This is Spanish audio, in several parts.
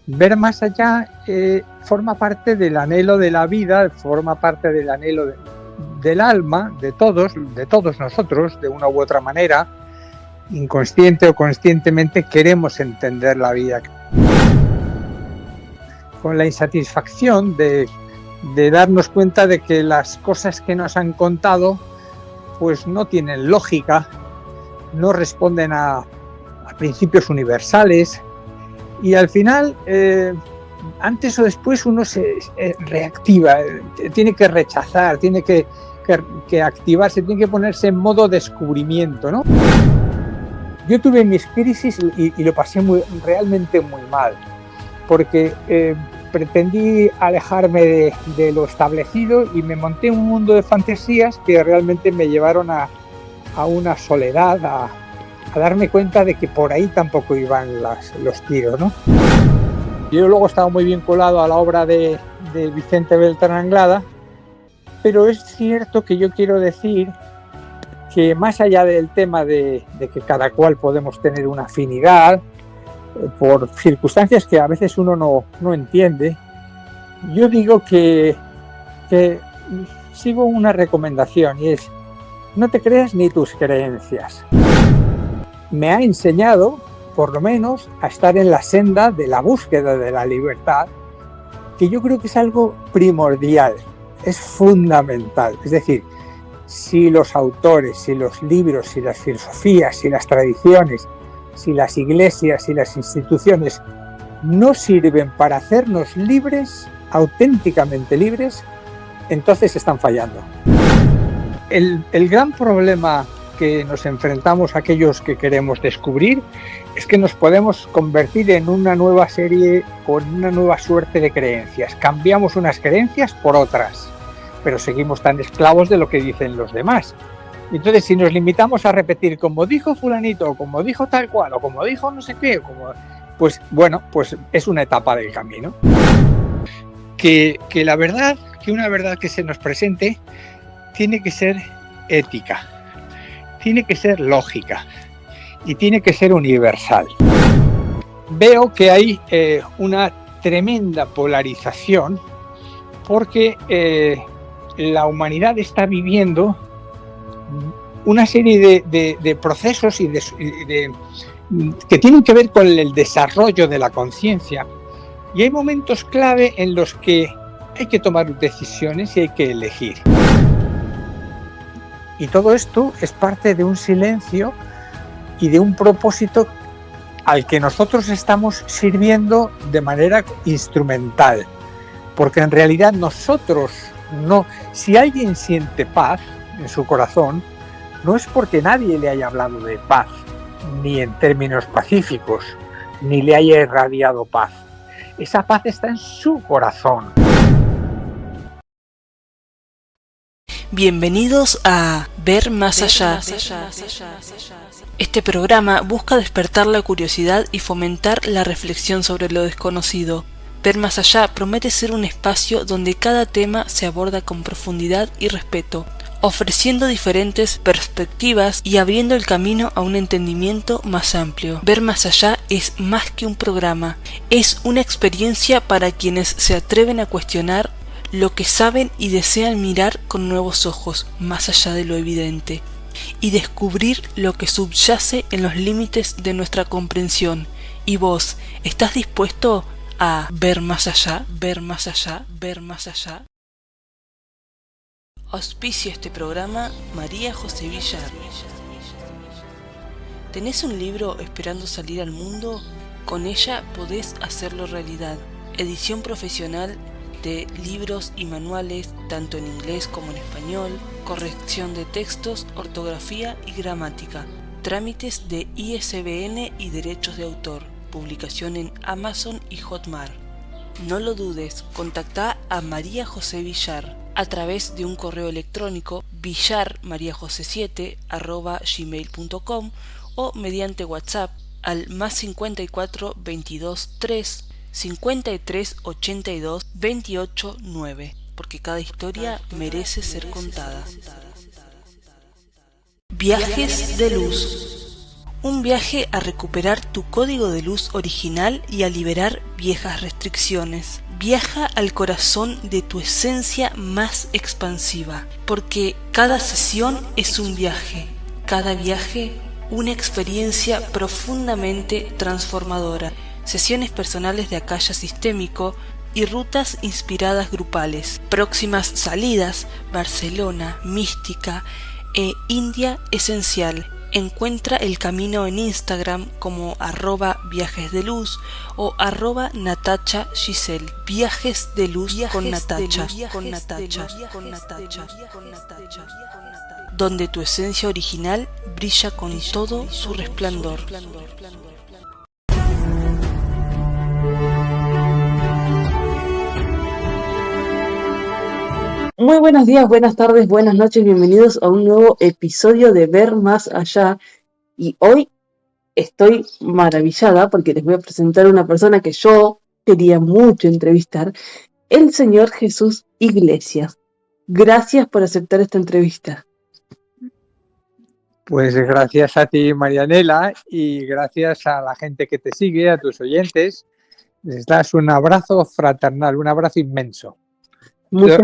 Ver más allá forma parte del anhelo de la vida, forma parte del anhelo del alma, de todos nosotros, de una u otra manera, inconsciente o conscientemente queremos entender la vida. Con la insatisfacción de darnos cuenta de que las cosas que nos han contado pues no tienen lógica, no responden a principios universales, y al final antes o después uno se reactiva, tiene que rechazar, tiene que activarse, tiene que ponerse en modo descubrimiento, ¿no? Yo tuve mis crisis y lo pasé realmente muy mal, porque pretendí alejarme de lo establecido y me monté un mundo de fantasías que realmente me llevaron a una soledad, a darme cuenta de que por ahí tampoco iban los tiros, ¿no? Yo luego estaba muy vinculado a la obra de Vicente Beltrán Anglada, pero es cierto que yo quiero decir que más allá del tema de que cada cual podemos tener una afinidad por circunstancias que a veces uno no entiende, yo digo que sigo una recomendación, y es: no te creas ni tus creencias. Me ha enseñado, por lo menos, a estar en la senda de la búsqueda de la libertad, que yo creo que es algo primordial, es fundamental. Es decir, si los autores, si los libros, si las filosofías, si las tradiciones, si las iglesias, si las instituciones no sirven para hacernos libres, auténticamente libres, entonces están fallando. El gran problema que nos enfrentamos aquellos que queremos descubrir es que nos podemos convertir en una nueva serie o en una nueva suerte de creencias. Cambiamos unas creencias por otras, pero seguimos tan esclavos de lo que dicen los demás. Entonces, si nos limitamos a repetir como dijo fulanito, o como dijo tal cual, o como dijo no sé qué, pues bueno, pues es una etapa del camino. Que la verdad, que una verdad que se nos presente tiene que ser ética, tiene que ser lógica y tiene que ser universal. Veo que hay una tremenda polarización porque la humanidad está viviendo una serie de procesos que tienen que ver con el desarrollo de la conciencia, y hay momentos clave en los que hay que tomar decisiones y hay que elegir. Y todo esto es parte de un silencio y de un propósito al que nosotros estamos sirviendo de manera instrumental, porque en realidad nosotros no. Si alguien siente paz en su corazón, no es porque nadie le haya hablado de paz, ni en términos pacíficos, ni le haya irradiado paz. Esa paz está en su corazón. Bienvenidos a Ver Más Allá. Este programa busca despertar la curiosidad y fomentar la reflexión sobre lo desconocido. Ver Más Allá promete ser un espacio donde cada tema se aborda con profundidad y respeto, ofreciendo diferentes perspectivas y abriendo el camino a un entendimiento más amplio. Ver Más Allá es más que un programa, es una experiencia para quienes se atreven a cuestionar lo que saben y desean mirar con nuevos ojos, más allá de lo evidente, y descubrir lo que subyace en los límites de nuestra comprensión. ¿Y vos, estás dispuesto a ver más allá, ver más allá, ver más allá? Auspicia este programa María José Villar. ¿Tenés un libro esperando salir al mundo? Con ella podés hacerlo realidad. Edición profesional de libros y manuales tanto en inglés como en español, corrección de textos, ortografía y gramática, trámites de ISBN y derechos de autor, publicación en Amazon y Hotmart. No lo dudes, contactá a María José Villar a través de un correo electrónico villarmariajose7@gmail.com o mediante WhatsApp al +54 22 3 53 82 28 9, porque cada historia merece ser contada. Viajes de luz. Un viaje a recuperar tu código de luz original y a liberar viejas restricciones. Viaja al corazón de tu esencia más expansiva, porque cada sesión es un viaje, cada viaje una experiencia profundamente transformadora. Sesiones personales de Akasha Sistémico y rutas inspiradas grupales. Próximas salidas: Barcelona, Mística e India Esencial. Encuentra el camino en Instagram como @viajesdeluz o @Natacha Giselle. Viajes de luz con Natacha. Donde tu esencia original brilla con todo su resplandor. Muy buenos días, buenas tardes, buenas noches, bienvenidos a un nuevo episodio de Ver Más Allá. Y hoy estoy maravillada porque les voy a presentar a una persona que yo quería mucho entrevistar, el señor Jesús Iglesias. Gracias por aceptar esta entrevista. Pues gracias a ti, Marianela, y gracias a la gente que te sigue, a tus oyentes. Les das un abrazo fraternal, un abrazo inmenso.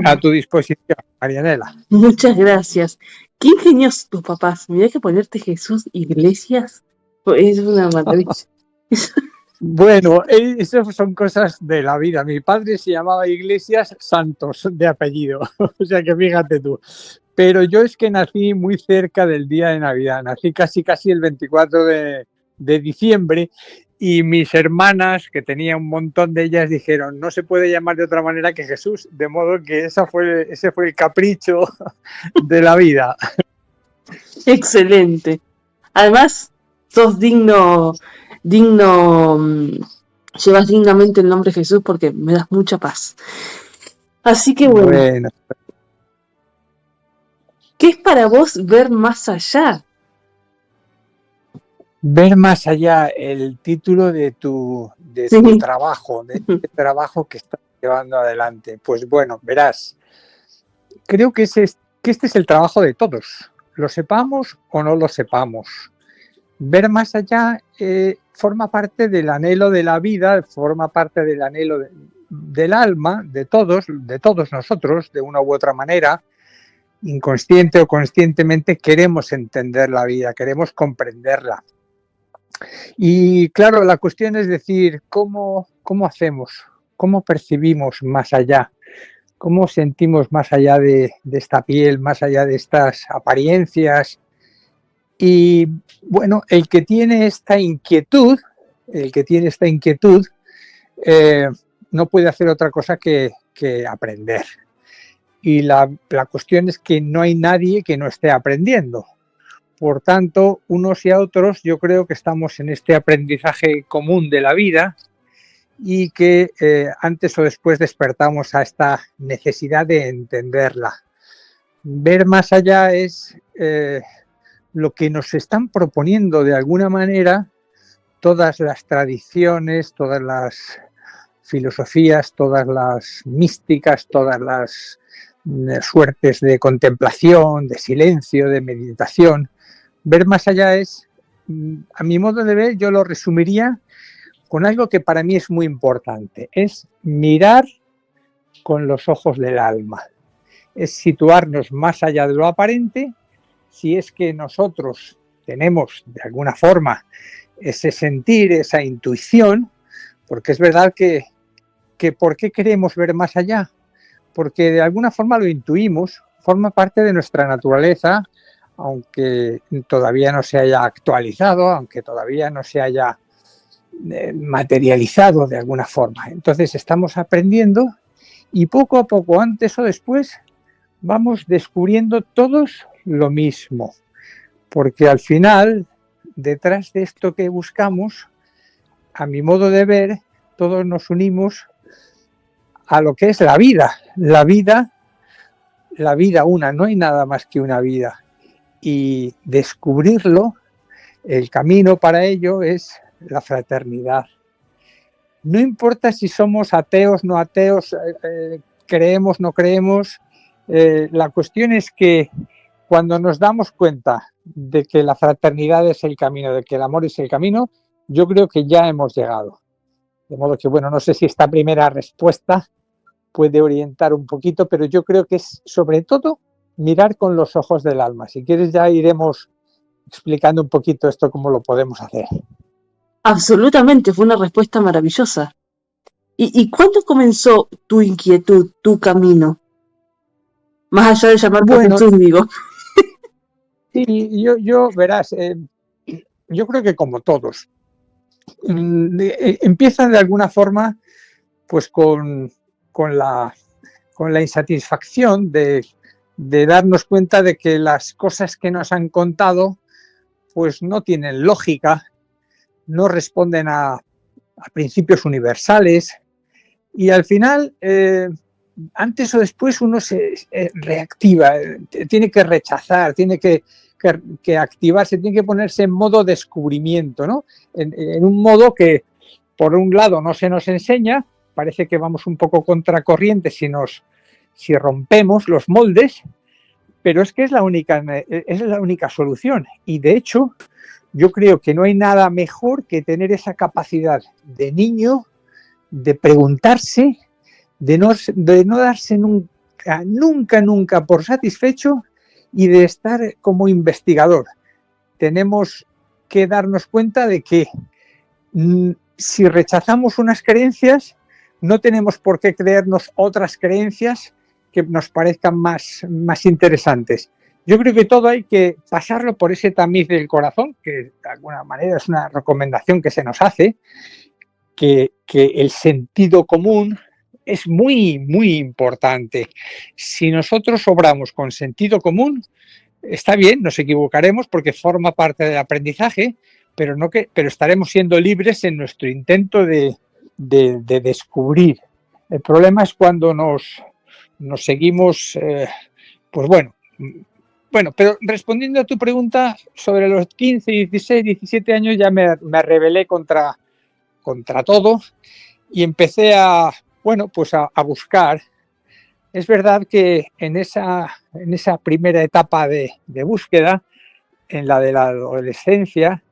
A tu disposición, Marianela. Muchas gracias. Qué ingeniosos tus papás. Mirá que ponerte Jesús Iglesias es una maravilla. Bueno, eso son cosas de la vida. Mi padre se llamaba Iglesias Santos de apellido, o sea que fíjate tú. Pero yo es que nací muy cerca del día de Navidad, nací casi el 24 de diciembre, y mis hermanas, que tenía un montón de ellas, dijeron: no se puede llamar de otra manera que Jesús, de modo que ese fue el capricho de la vida. Excelente. Además, sos digno, llevas dignamente el nombre de Jesús porque me das mucha paz. Así que bueno. ¿Qué es para vos ver más allá? Ver más allá, el título de tu trabajo, de este trabajo que estás llevando adelante. Pues bueno, verás, creo que este es el trabajo de todos, lo sepamos o no lo sepamos. Ver más allá forma parte del anhelo de la vida, forma parte del anhelo del alma, de todos nosotros, de una u otra manera. Inconsciente o conscientemente queremos entender la vida, queremos comprenderla. Y claro, la cuestión es decir, ¿cómo hacemos? ¿Cómo percibimos más allá? ¿Cómo sentimos más allá de esta piel, más allá de estas apariencias? Y bueno, el que tiene esta inquietud, no puede hacer otra cosa que aprender. Y la cuestión es que no hay nadie que no esté aprendiendo. Por tanto, unos y a otros, yo creo que estamos en este aprendizaje común de la vida y que antes o después despertamos a esta necesidad de entenderla. Ver más allá es lo que nos están proponiendo de alguna manera todas las tradiciones, todas las filosofías, todas las místicas, todas las suertes de contemplación, de silencio, de meditación. Ver más allá es, a mi modo de ver, yo lo resumiría con algo que para mí es muy importante, es mirar con los ojos del alma, es situarnos más allá de lo aparente. Si es que nosotros tenemos de alguna forma ese sentir, esa intuición, porque es verdad que ¿por qué queremos ver más allá? Porque de alguna forma lo intuimos, forma parte de nuestra naturaleza, aunque todavía no se haya actualizado, aunque todavía no se haya materializado de alguna forma. Entonces estamos aprendiendo y poco a poco, antes o después, vamos descubriendo todos lo mismo. Porque al final, detrás de esto que buscamos, a mi modo de ver, todos nos unimos a lo que es la vida. La vida una, no hay nada más que una vida. Y descubrirlo, el camino para ello es la fraternidad. No importa si somos ateos, no ateos, creemos, no creemos, la cuestión es que cuando nos damos cuenta de que la fraternidad es el camino, de que el amor es el camino, yo creo que ya hemos llegado. De modo que, bueno, no sé si esta primera respuesta puede orientar un poquito, pero yo creo que es sobre todo mirar con los ojos del alma. Si quieres ya iremos explicando un poquito esto, cómo lo podemos hacer. Absolutamente, fue una respuesta maravillosa. ¿Y cuándo comenzó tu inquietud, tu camino? Más allá de llamarte a Jesús, digo. Sí, yo verás, yo creo que como todos, empiezan de alguna forma pues con la insatisfacción de darnos cuenta de que las cosas que nos han contado pues no tienen lógica, no responden a principios universales, y al final, antes o después, uno se reactiva, tiene que rechazar, tiene que activarse, tiene que ponerse en modo descubrimiento, ¿no? En un modo que, por un lado, no se nos enseña, parece que vamos un poco contracorriente si rompemos los moldes, pero es que es la única solución. Y de hecho, yo creo que no hay nada mejor que tener esa capacidad de niño, de preguntarse, de no darse nunca por satisfecho, y de estar como investigador. Tenemos que darnos cuenta de que si rechazamos unas creencias, no tenemos por qué creernos otras creencias que nos parezcan más interesantes. Yo creo que todo hay que pasarlo por ese tamiz del corazón, que de alguna manera es una recomendación que se nos hace, que el sentido común es muy importante. Si nosotros obramos con sentido común, está bien, nos equivocaremos porque forma parte del aprendizaje, pero estaremos siendo libres en nuestro intento de descubrir. El problema es cuando nos seguimos, pues bueno, pero respondiendo a tu pregunta, sobre los 15, 16, 17 años ya me rebelé contra todo y empecé a buscar. Es verdad que en esa primera etapa de búsqueda, en la de la adolescencia,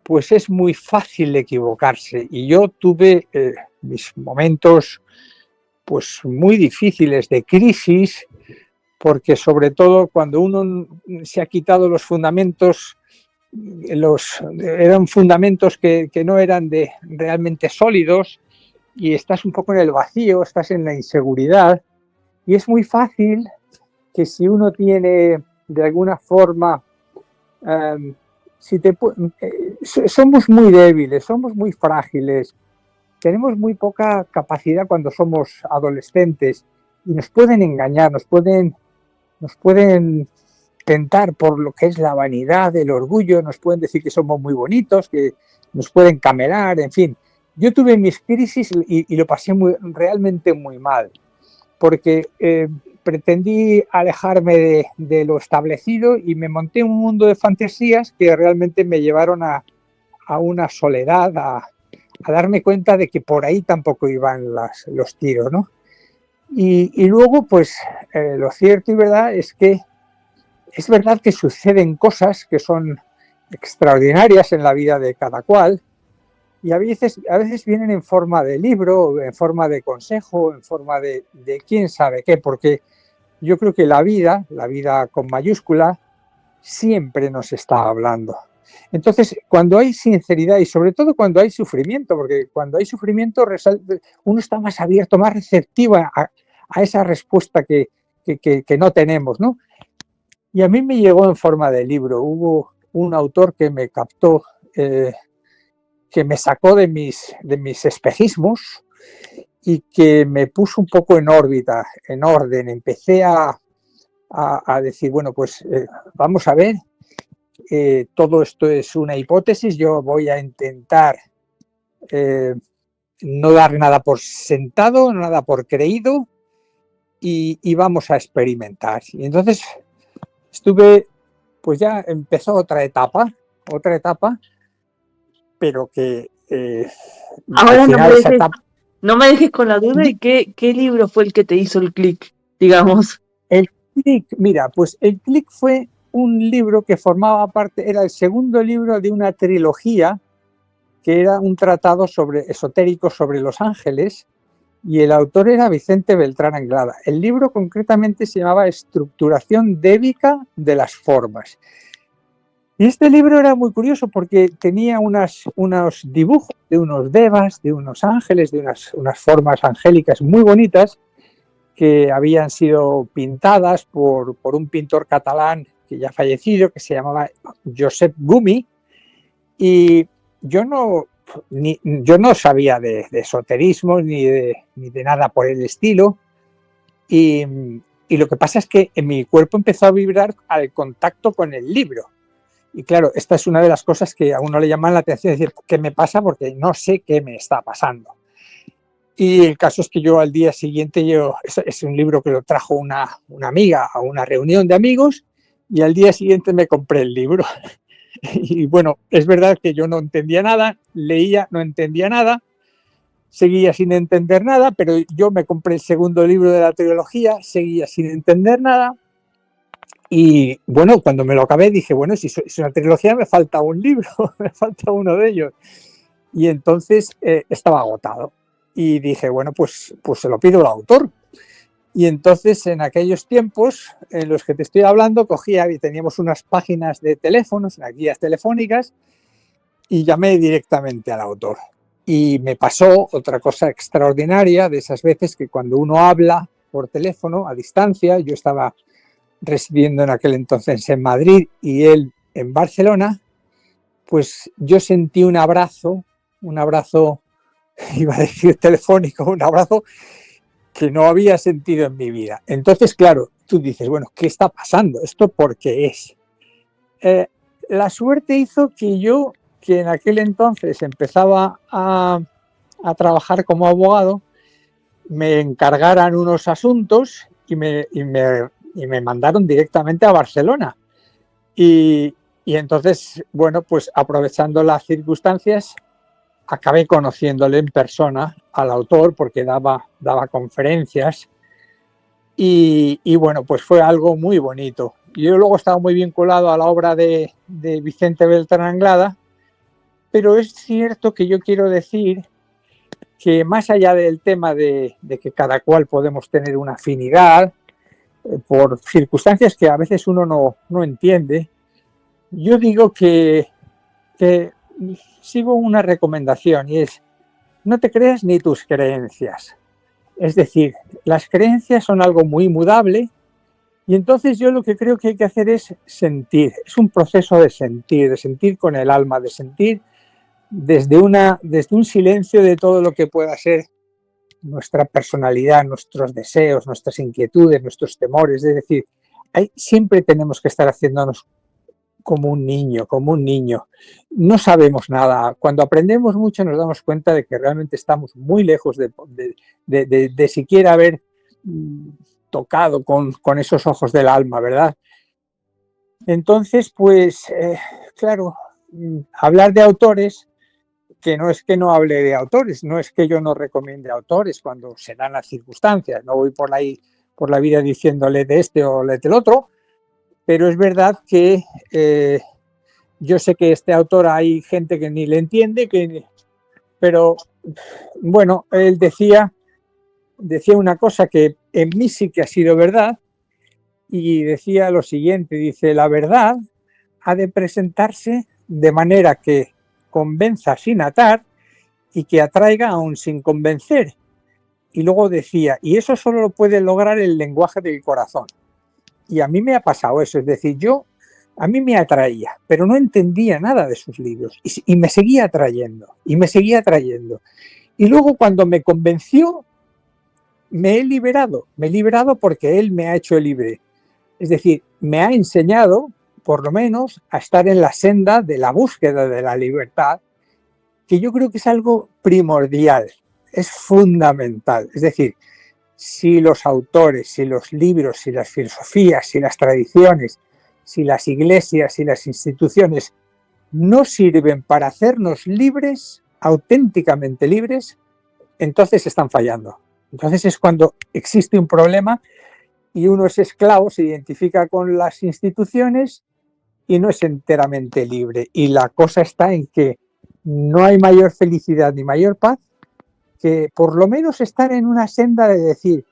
pues es muy fácil equivocarse, y yo tuve mis momentos pues muy difíciles de crisis, porque sobre todo cuando uno se ha quitado los fundamentos, eran fundamentos que no eran realmente sólidos, y estás un poco en el vacío, estás en la inseguridad, y es muy fácil que si uno tiene de alguna forma, somos muy débiles, somos muy frágiles, tenemos muy poca capacidad cuando somos adolescentes, y nos pueden engañar, nos pueden tentar por lo que es la vanidad, el orgullo, nos pueden decir que somos muy bonitos, que nos pueden camelar, en fin. Yo tuve mis crisis y lo pasé realmente muy mal, porque pretendí alejarme de lo establecido y me monté un mundo de fantasías que realmente me llevaron a una soledad, a darme cuenta de que por ahí tampoco iban los tiros, ¿no? Y luego, pues, lo cierto y verdad es que es verdad que suceden cosas que son extraordinarias en la vida de cada cual, y a veces vienen en forma de libro, en forma de consejo, en forma de quién sabe qué, porque yo creo que la vida con mayúscula, siempre nos está hablando. Entonces, cuando hay sinceridad y sobre todo cuando hay sufrimiento, porque cuando hay sufrimiento uno está más abierto, más receptivo a esa respuesta que no tenemos, ¿no? Y a mí me llegó en forma de libro. Hubo un autor que me captó, que me sacó de mis espejismos y que me puso un poco en órbita, en orden. Empecé a decir, bueno, pues vamos a ver, todo esto es una hipótesis, yo voy a intentar no dar nada por sentado, nada por creído, y vamos a experimentar. Y entonces pues ya empezó otra etapa, pero que ahora al final no me dejes con la duda de qué libro fue el que te hizo el clic, digamos. Click, mira, pues el Click fue un libro que formaba parte, era el segundo libro de una trilogía que era un tratado esotérico sobre los ángeles, y el autor era Vicente Beltrán Anglada. El libro concretamente se llamaba Estructuración débica de las formas. Y este libro era muy curioso porque tenía unos dibujos de unos devas, de unos ángeles, de unas formas angélicas muy bonitas que habían sido pintadas por un pintor catalán que ya fallecido, que se llamaba Josep Gumi. Y yo no sabía de esoterismo ni de nada por el estilo. Y lo que pasa es que en mi cuerpo empezó a vibrar al contacto con el libro. Y claro, esta es una de las cosas que a uno le llaman la atención, es decir, ¿qué me pasa? Porque no sé qué me está pasando. Y el caso es que yo al día siguiente, es un libro que lo trajo una amiga a una reunión de amigos, y al día siguiente me compré el libro. Y bueno, es verdad que yo no entendía nada, leía, no entendía nada, seguía sin entender nada, pero yo me compré el segundo libro de la trilogía, seguía sin entender nada. Y bueno, cuando me lo acabé dije, bueno, si es una trilogía me falta un libro, me falta uno de ellos. Y entonces estaba agotado. Y dije, bueno, pues se lo pido al autor. Y entonces en aquellos tiempos en los que te estoy hablando, cogía y teníamos unas páginas de teléfonos, unas guías telefónicas, y llamé directamente al autor. Y me pasó otra cosa extraordinaria, de esas veces que cuando uno habla por teléfono a distancia, yo estaba residiendo en aquel entonces en Madrid y él en Barcelona, pues yo sentí un abrazo, iba a decir telefónico, un abrazo que no había sentido en mi vida. Entonces, claro, tú dices, bueno, ¿qué está pasando? ¿Esto por qué es? La suerte hizo que en aquel entonces empezaba a trabajar como abogado, me encargaran unos asuntos y me mandaron directamente a Barcelona. Y entonces, bueno, pues aprovechando las circunstancias, acabé conociéndole en persona al autor porque daba conferencias y bueno, pues fue algo muy bonito. Yo luego estaba muy vinculado a la obra de Vicente Beltrán Anglada, pero es cierto que yo quiero decir que más allá del tema de que cada cual podemos tener una afinidad por circunstancias que a veces uno no entiende, yo digo que sigo una recomendación y es: no te creas ni tus creencias. Es decir, las creencias son algo muy mudable y entonces yo lo que creo que hay que hacer es sentir. Es un proceso de sentir con el alma, de sentir desde un silencio de todo lo que pueda ser nuestra personalidad, nuestros deseos, nuestras inquietudes, nuestros temores. Es decir, siempre tenemos que estar haciéndonos como un niño. No sabemos nada. Cuando aprendemos mucho nos damos cuenta de que realmente estamos muy lejos de siquiera haber tocado con esos ojos del alma, ¿verdad? Entonces, pues, claro, hablar de autores, que no es que no hable de autores, no es que yo no recomiende autores cuando se dan las circunstancias, no voy por la vida diciéndole de este o del otro, pero es verdad que yo sé que este autor hay gente que ni le entiende, pero bueno, él decía una cosa que en mí sí que ha sido verdad, y decía lo siguiente, dice: la verdad ha de presentarse de manera que convenza sin atar y que atraiga aún sin convencer. Y luego decía, y eso solo lo puede lograr el lenguaje del corazón. Y a mí me ha pasado eso, es decir, a mí me atraía, pero no entendía nada de sus libros y me seguía atrayendo, Y luego cuando me convenció, me he liberado porque él me ha hecho libre. Es decir, me ha enseñado, por lo menos, a estar en la senda de la búsqueda de la libertad, que yo creo que es algo primordial, es fundamental. Es decir, si los autores, si los libros, si las filosofías, si las tradiciones, si las iglesias, si las instituciones no sirven para hacernos libres, auténticamente libres, entonces están fallando. Entonces es cuando existe un problema y uno es esclavo, se identifica con las instituciones y no es enteramente libre. Y la cosa está en que no hay mayor felicidad ni mayor paz que por lo menos estar en una senda de decir,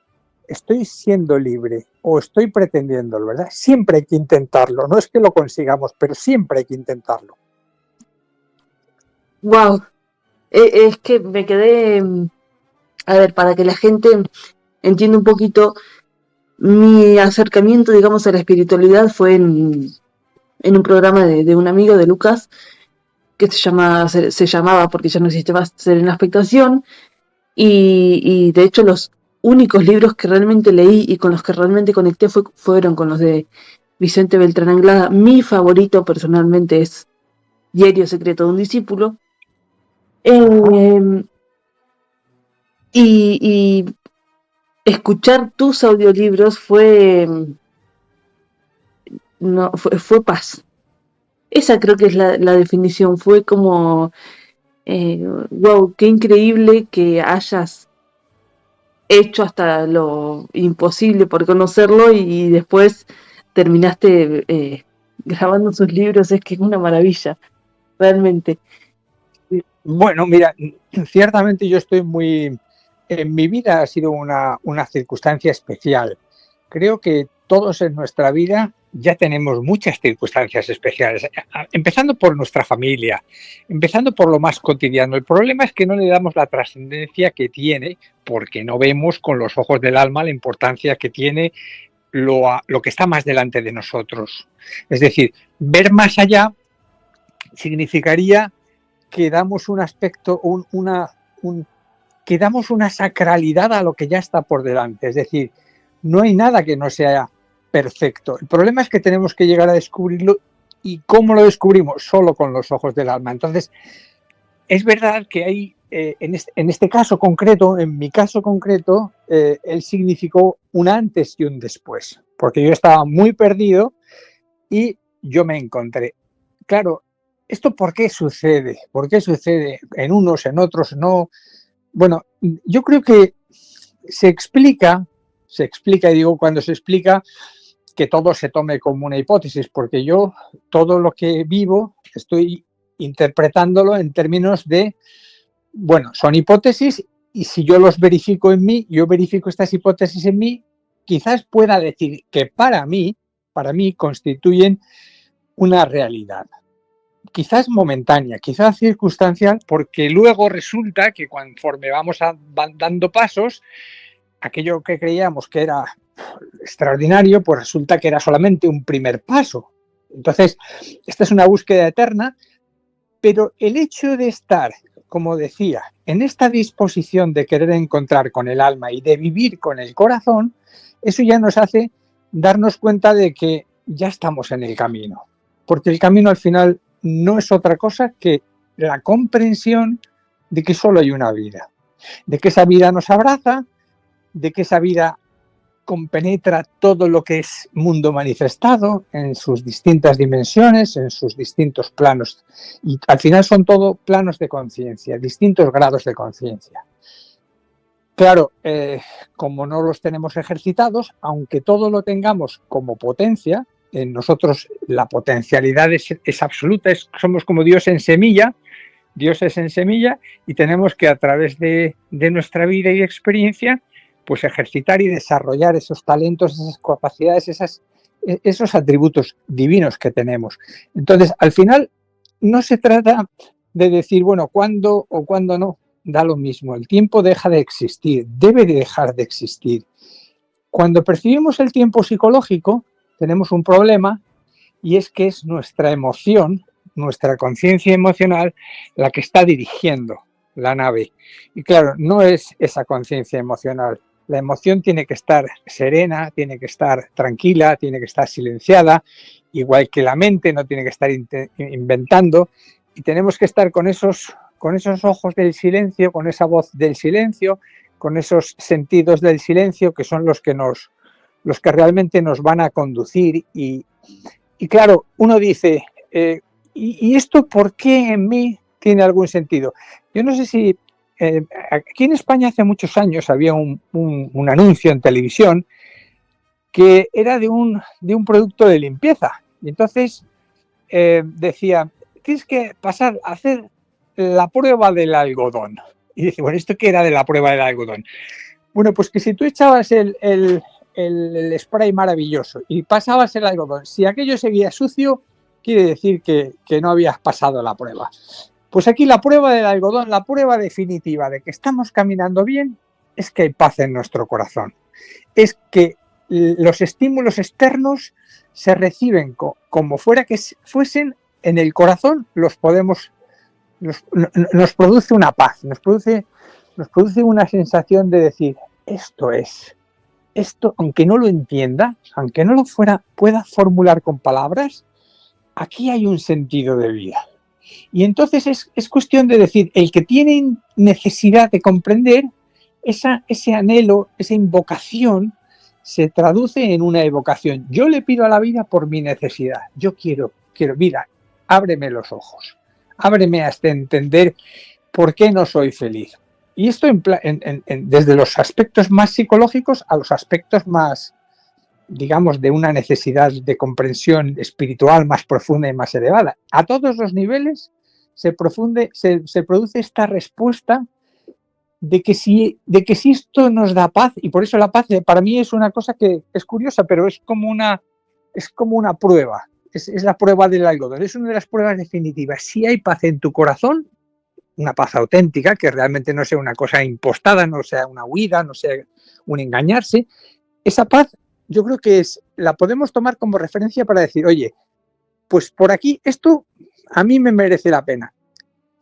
estoy siendo libre o estoy pretendiéndolo, ¿verdad? Siempre hay que intentarlo, no es que lo consigamos, pero siempre hay que intentarlo. Wow, es que me quedé, a ver, para que la gente entienda un poquito, mi acercamiento, digamos, a la espiritualidad fue en un programa de un amigo de Lucas, que se llamaba, porque ya no existe más, Serena Expectación, y de hecho los únicos libros que realmente leí y con los que realmente conecté fueron con los de Vicente Beltrán Anglada. Mi favorito personalmente es Diario Secreto de un Discípulo. Y escuchar tus audiolibros fue paz. Esa creo que es la definición. Fue como, wow, qué increíble que hayas hecho hasta lo imposible por conocerlo y después terminaste grabando sus libros. Es que es una maravilla, realmente. Bueno, mira, ciertamente yo estoy muy... En mi vida ha sido una circunstancia especial. Creo que todos en nuestra vida ya tenemos muchas circunstancias especiales, empezando por nuestra familia, empezando por lo más cotidiano. El problema es que no le damos la trascendencia que tiene, porque no vemos con los ojos del alma la importancia que tiene lo que está más delante de nosotros. Es decir, ver más allá significaría que damos un aspecto, que damos una sacralidad a lo que ya está por delante. Es decir, no hay nada que no sea perfecto. El problema es que tenemos que llegar a descubrirlo. ¿Y cómo lo descubrimos? Solo con los ojos del alma. Entonces, es verdad que hay, en este caso concreto, en mi caso concreto, él significó un antes y un después. Porque yo estaba muy perdido y yo me encontré. Claro, ¿esto por qué sucede? ¿Por qué sucede en unos, en otros no? Bueno, yo creo que se explica, y digo cuando se explica, que todo se tome como una hipótesis, porque yo todo lo que vivo estoy interpretándolo en términos de, bueno, son hipótesis y si yo los verifico en mí, yo verifico estas hipótesis en mí, quizás pueda decir que para mí constituyen una realidad. Quizás momentánea, quizás circunstancial, porque luego resulta que conforme vamos dando pasos, aquello que creíamos que era extraordinario, pues resulta que era solamente un primer paso. Entonces, esta es una búsqueda eterna, pero el hecho de estar, como decía, en esta disposición de querer encontrar con el alma y de vivir con el corazón, eso ya nos hace darnos cuenta de que ya estamos en el camino, porque el camino al final no es otra cosa que la comprensión de que solo hay una vida, de que esa vida nos abraza, de que esa vida compenetra todo lo que es mundo manifestado en sus distintas dimensiones, en sus distintos planos. Y al final son todo planos de conciencia, distintos grados de conciencia. Claro, como no los tenemos ejercitados, aunque todo lo tengamos como potencia, en nosotros la potencialidad es absoluta, somos como Dios en semilla, Dios es en semilla y tenemos que a través de nuestra vida y experiencia pues ejercitar y desarrollar esos talentos, esas capacidades, esos atributos divinos que tenemos. Entonces, al final no se trata de decir, bueno, cuándo o cuándo no, da lo mismo. El tiempo deja de existir, debe de dejar de existir. Cuando percibimos el tiempo psicológico, tenemos un problema y es que es nuestra emoción, nuestra conciencia emocional la que está dirigiendo la nave. Y claro, no es esa conciencia emocional. La emoción tiene que estar serena, tiene que estar tranquila, tiene que estar silenciada, igual que la mente no tiene que estar inventando, y tenemos que estar con esos ojos del silencio, con esa voz del silencio, con esos sentidos del silencio que son los que realmente nos van a conducir. Y claro, uno dice, ¿y esto por qué en mí tiene algún sentido? Yo no sé si aquí en España hace muchos años había un anuncio en televisión que era de un producto de limpieza. Y entonces decía, tienes que pasar a hacer la prueba del algodón. Y dice, bueno, ¿esto qué era de la prueba del algodón? Bueno, pues que si tú echabas el spray maravilloso y pasabas el algodón, si aquello seguía sucio, quiere decir que no habías pasado la prueba. Pues aquí la prueba del algodón, la prueba definitiva de que estamos caminando bien, es que hay paz en nuestro corazón. Es que los estímulos externos se reciben como fuera que fuesen en el corazón, nos produce una paz, nos produce una sensación de decir, esto, aunque no lo entienda, aunque no lo pueda formular con palabras, aquí hay un sentido de vida. Y entonces es cuestión de decir, el que tiene necesidad de comprender, ese anhelo, esa invocación, se traduce en una evocación. Yo le pido a la vida por mi necesidad. Yo quiero, vida, ábreme los ojos, ábreme hasta entender por qué no soy feliz. Y esto desde los aspectos más psicológicos a los aspectos más, digamos, de una necesidad de comprensión espiritual más profunda y más elevada. A todos los niveles se produce esta respuesta de que si esto nos da paz, y por eso la paz para mí es una cosa que es curiosa, pero es como una prueba, es la prueba del algodón, es una de las pruebas definitivas. Si hay paz en tu corazón, una paz auténtica, que realmente no sea una cosa impostada, no sea una huida, no sea un engañarse, esa paz yo creo que la podemos tomar como referencia para decir, oye, pues por aquí esto a mí me merece la pena.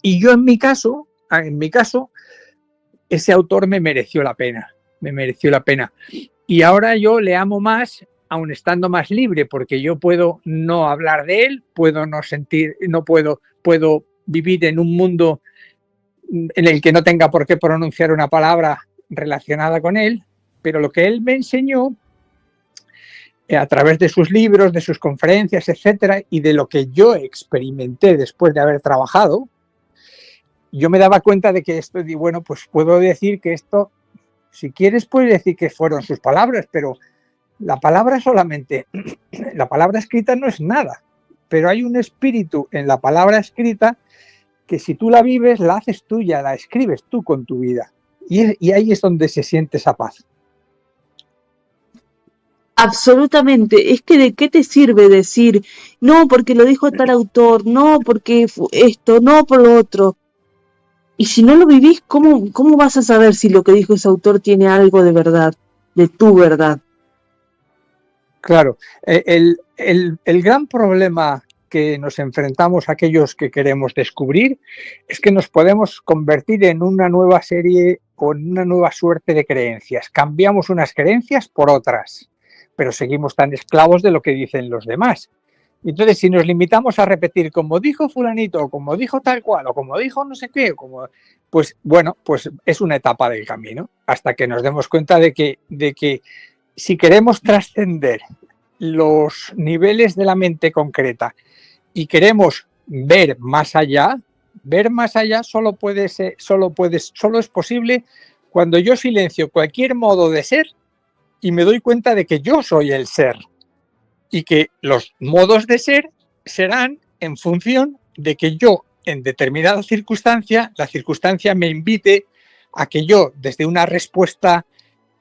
Y yo en mi caso, ese autor me mereció la pena. Y ahora yo le amo más, aun estando más libre, porque yo puedo no hablar de él, puedo vivir en un mundo en el que no tenga por qué pronunciar una palabra relacionada con él, pero lo que él me enseñó a través de sus libros, de sus conferencias, etcétera, y de lo que yo experimenté después de haber trabajado, yo me daba cuenta de que esto, y bueno, pues puedo decir que esto, si quieres, puedes decir que fueron sus palabras, pero la palabra la palabra escrita no es nada, pero hay un espíritu en la palabra escrita que si tú la vives, la haces tuya, la escribes tú con tu vida. Y ahí es donde se siente esa paz. Absolutamente. Es que ¿de qué te sirve decir, no, porque lo dijo tal autor, no, porque esto, no, por lo otro? Y si no lo vivís, ¿cómo vas a saber si lo que dijo ese autor tiene algo de verdad, de tu verdad? Claro, el gran problema que nos enfrentamos a aquellos que queremos descubrir es que nos podemos convertir en una nueva serie o en una nueva suerte de creencias. Cambiamos unas creencias por otras, pero seguimos tan esclavos de lo que dicen los demás. Entonces, si nos limitamos a repetir como dijo fulanito, o como dijo tal cual, o como dijo no sé qué, pues bueno, pues es una etapa del camino, hasta que nos demos cuenta de que si queremos trascender los niveles de la mente concreta y queremos ver más allá solo es posible cuando yo silencio cualquier modo de ser y me doy cuenta de que yo soy el ser y que los modos de ser serán en función de que yo en determinada circunstancia, la circunstancia me invite a que yo desde una respuesta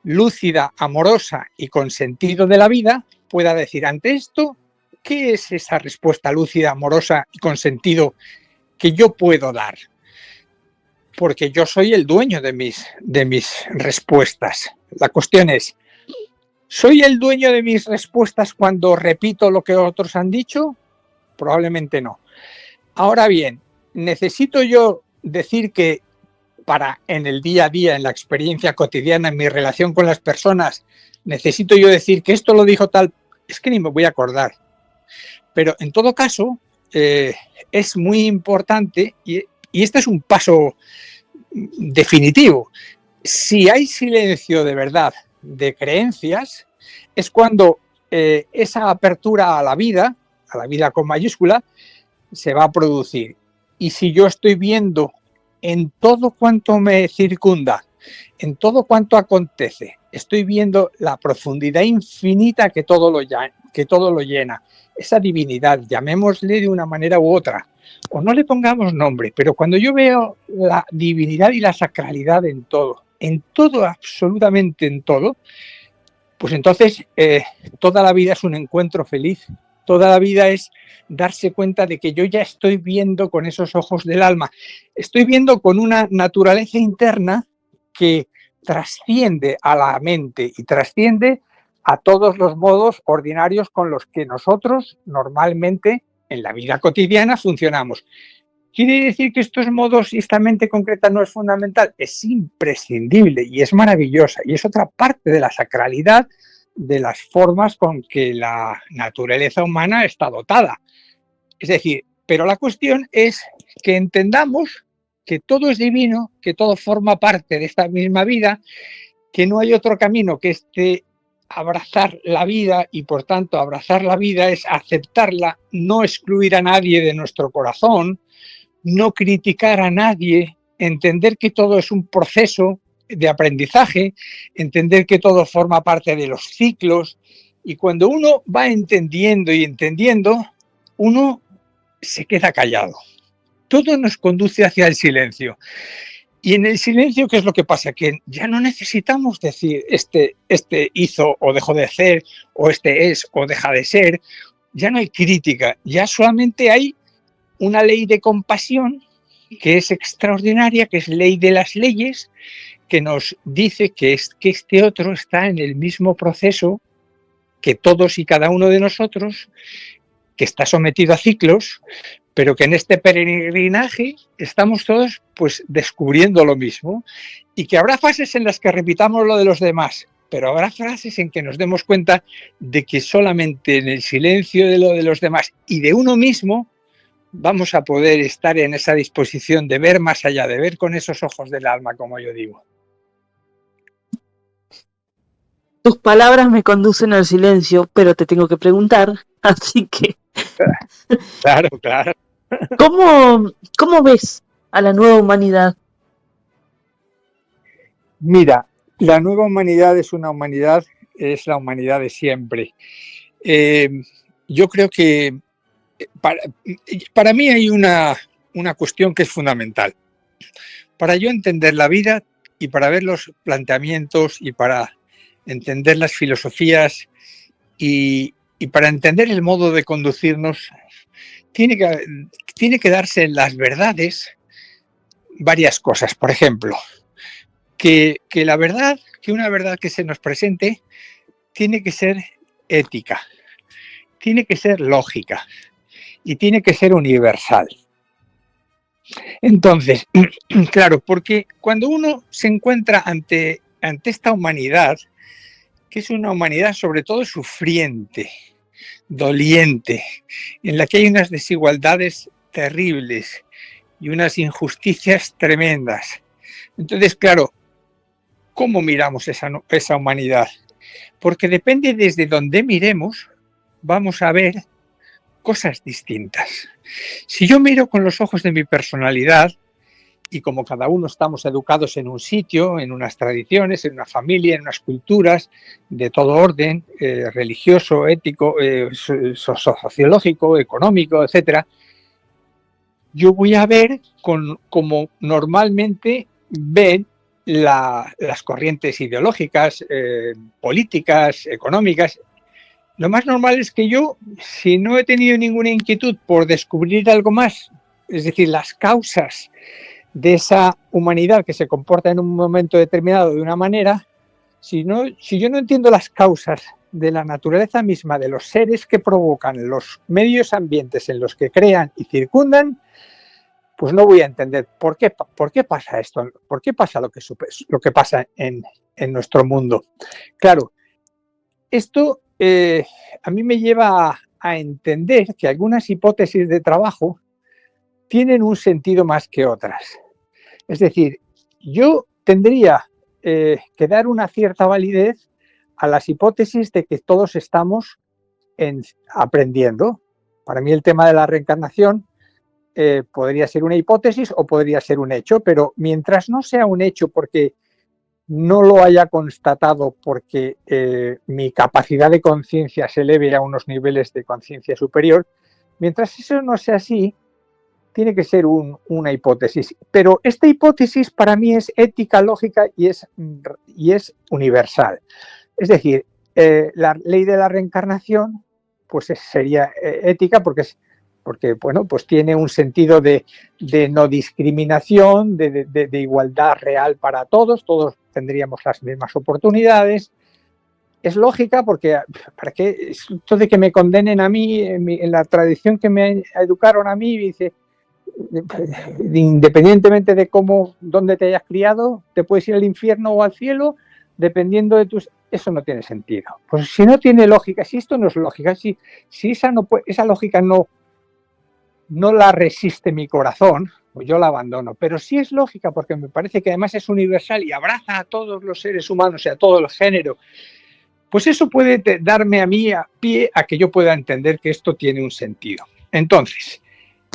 lúcida, amorosa y con sentido de la vida pueda decir ante esto, ¿qué es esa respuesta lúcida, amorosa y con sentido que yo puedo dar? Porque yo soy el dueño de mis respuestas. La cuestión es, ¿soy el dueño de mis respuestas cuando repito lo que otros han dicho? Probablemente no. Ahora bien, ¿necesito yo decir que en el día a día, en la experiencia cotidiana, en mi relación con las personas, necesito yo decir que esto lo dijo tal? Es que ni me voy a acordar. Pero en todo caso, es muy importante y este es un paso definitivo. Si hay silencio de verdad de creencias, es cuando esa apertura a la vida con mayúscula, se va a producir. Y si yo estoy viendo en todo cuanto me circunda, en todo cuanto acontece, estoy viendo la profundidad infinita que todo lo llena. Esa divinidad, llamémosle de una manera u otra, o no le pongamos nombre, pero cuando yo veo la divinidad y la sacralidad en todo, absolutamente en todo, pues entonces toda la vida es un encuentro feliz, toda la vida es darse cuenta de que yo ya estoy viendo con esos ojos del alma, estoy viendo con una naturaleza interna que trasciende a la mente y trasciende a todos los modos ordinarios con los que nosotros normalmente en la vida cotidiana funcionamos. ¿Quiere decir que estos modos y esta mente concreta no es fundamental? Es imprescindible y es maravillosa y es otra parte de la sacralidad de las formas con que la naturaleza humana está dotada. Es decir, pero la cuestión es que entendamos que todo es divino, que todo forma parte de esta misma vida, que no hay otro camino que abrazar la vida y por tanto abrazar la vida es aceptarla, no excluir a nadie de nuestro corazón, no criticar a nadie, entender que todo es un proceso de aprendizaje, entender que todo forma parte de los ciclos y cuando uno va entendiendo y entendiendo, uno se queda callado. Todo nos conduce hacia el silencio. Y en el silencio, ¿qué es lo que pasa? Que ya no necesitamos decir este hizo o dejó de hacer, o este es o deja de ser. Ya no hay crítica, ya solamente hay una ley de compasión que es extraordinaria, que es ley de las leyes, que nos dice que este otro está en el mismo proceso que todos y cada uno de nosotros, que está sometido a ciclos, pero que en este peregrinaje estamos todos pues descubriendo lo mismo y que habrá fases en las que repitamos lo de los demás, pero habrá frases en que nos demos cuenta de que solamente en el silencio de lo de los demás y de uno mismo vamos a poder estar en esa disposición de ver más allá, de ver con esos ojos del alma, como yo digo. Tus palabras me conducen al silencio, pero te tengo que preguntar, así que... Claro. ¿Cómo ves a la nueva humanidad? Mira, la nueva humanidad es la humanidad de siempre. Yo creo que para mí hay una cuestión que es fundamental. Para yo entender la vida y para ver los planteamientos y para entender las filosofías y para entender el modo de conducirnos, tiene que darse en las verdades varias cosas. Por ejemplo, que una verdad que se nos presente tiene que ser ética, tiene que ser lógica y tiene que ser universal. Entonces, claro, porque cuando uno se encuentra ante esta humanidad, que es una humanidad sobre todo sufriente, doliente, en la que hay unas desigualdades terribles y unas injusticias tremendas. Entonces, claro, ¿cómo miramos esa humanidad? Porque depende desde donde miremos, vamos a ver cosas distintas. Si yo miro con los ojos de mi personalidad, y como cada uno estamos educados en un sitio, en unas tradiciones, en una familia, en unas culturas de todo orden, religioso, ético, sociológico, económico, etcétera, yo voy a ver como normalmente ven las corrientes ideológicas, políticas, económicas. Lo más normal es que yo, si no he tenido ninguna inquietud por descubrir algo más, es decir, las causas de esa humanidad que se comporta en un momento determinado de una manera, si yo no entiendo las causas de la naturaleza misma, de los seres que provocan los medios ambientes en los que crean y circundan, pues no voy a entender por qué pasa esto, por qué pasa lo que pasa en nuestro mundo. Claro, esto a mí me lleva a entender que algunas hipótesis de trabajo tienen un sentido más que otras. Es decir, yo tendría que dar una cierta validez a las hipótesis de que todos estamos aprendiendo. Para mí el tema de la reencarnación podría ser una hipótesis o podría ser un hecho, pero mientras no sea un hecho porque no lo haya constatado porque mi capacidad de conciencia se eleve a unos niveles de conciencia superior. Mientras eso no sea así, tiene que ser una hipótesis. Pero esta hipótesis para mí es ética, lógica y es universal. Es decir, la ley de la reencarnación pues sería ética porque bueno, pues tiene un sentido de no discriminación, de igualdad real para todos tendríamos las mismas oportunidades. Es lógica porque, ¿para qué? Esto de que me condenen a mí, en la tradición que me educaron a mí, dice, independientemente de dónde te hayas criado, te puedes ir al infierno o al cielo, dependiendo de tus... Eso no tiene sentido. Pues si no tiene lógica, si esto no es lógica, si esa lógica no la resiste mi corazón, pues yo la abandono. Pero sí es lógica porque me parece que además es universal y abraza a todos los seres humanos y a todo el género. Pues eso puede darme a mí pie a que yo pueda entender que esto tiene un sentido. Entonces,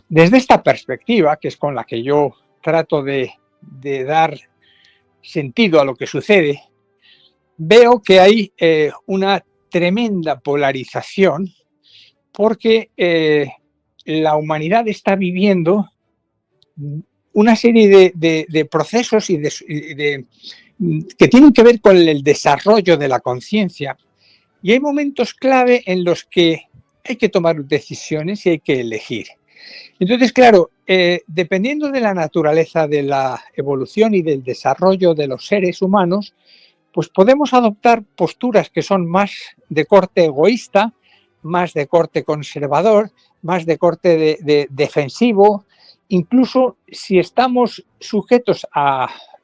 desde esta perspectiva, que es con la que yo trato de dar sentido a lo que sucede, veo que hay una tremenda polarización porque la humanidad está viviendo una serie de procesos que tienen que ver con el desarrollo de la conciencia, y hay momentos clave en los que hay que tomar decisiones y hay que elegir. Entonces, claro, dependiendo de la naturaleza de la evolución y del desarrollo de los seres humanos, pues podemos adoptar posturas que son más de corte egoísta, más de corte conservador, más de corte defensivo. Incluso si estamos sujetos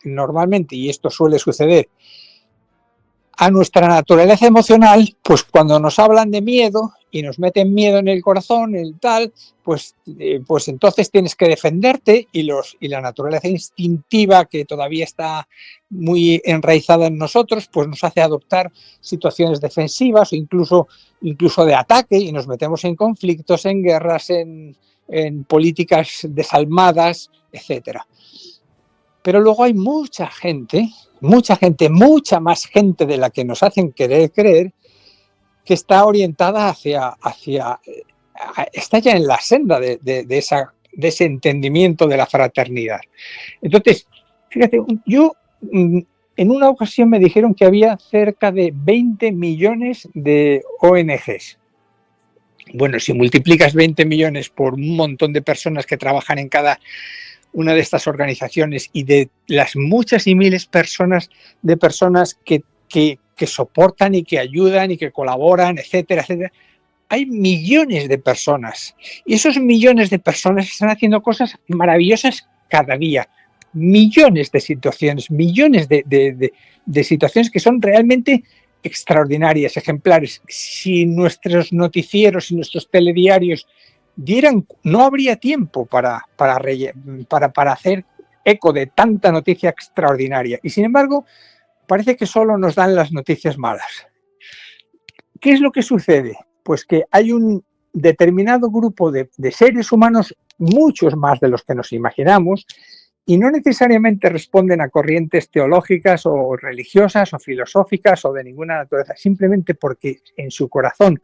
normalmente, y esto suele suceder, a nuestra naturaleza emocional, pues cuando nos hablan de miedo y nos meten miedo en el corazón, pues entonces tienes que defenderte, y la naturaleza instintiva que todavía está muy enraizada en nosotros, pues nos hace adoptar situaciones defensivas o incluso de ataque, y nos metemos en conflictos, en guerras, en políticas desalmadas, etcétera. Pero luego hay mucha más gente de la que nos hacen querer creer, que está orientada está ya en la senda de ese entendimiento de la fraternidad. Entonces, fíjate, yo en una ocasión me dijeron que había cerca de 20 millones de ONGs. Bueno, si multiplicas 20 millones por un montón de personas que trabajan en cada una de estas organizaciones, y de las muchas y miles de personas que soportan y que ayudan y que colaboran, etcétera, etcétera, hay millones de personas. Y esos millones de personas están haciendo cosas maravillosas cada día. Millones de situaciones, millones de situaciones que son realmente extraordinarias, ejemplares. Si nuestros noticieros y nuestros telediarios no habría tiempo para hacer eco de tanta noticia extraordinaria. Y sin embargo, parece que solo nos dan las noticias malas. ¿Qué es lo que sucede? Pues que hay un determinado grupo de seres humanos, muchos más de los que nos imaginamos, y no necesariamente responden a corrientes teológicas o religiosas o filosóficas o de ninguna naturaleza, simplemente porque en su corazón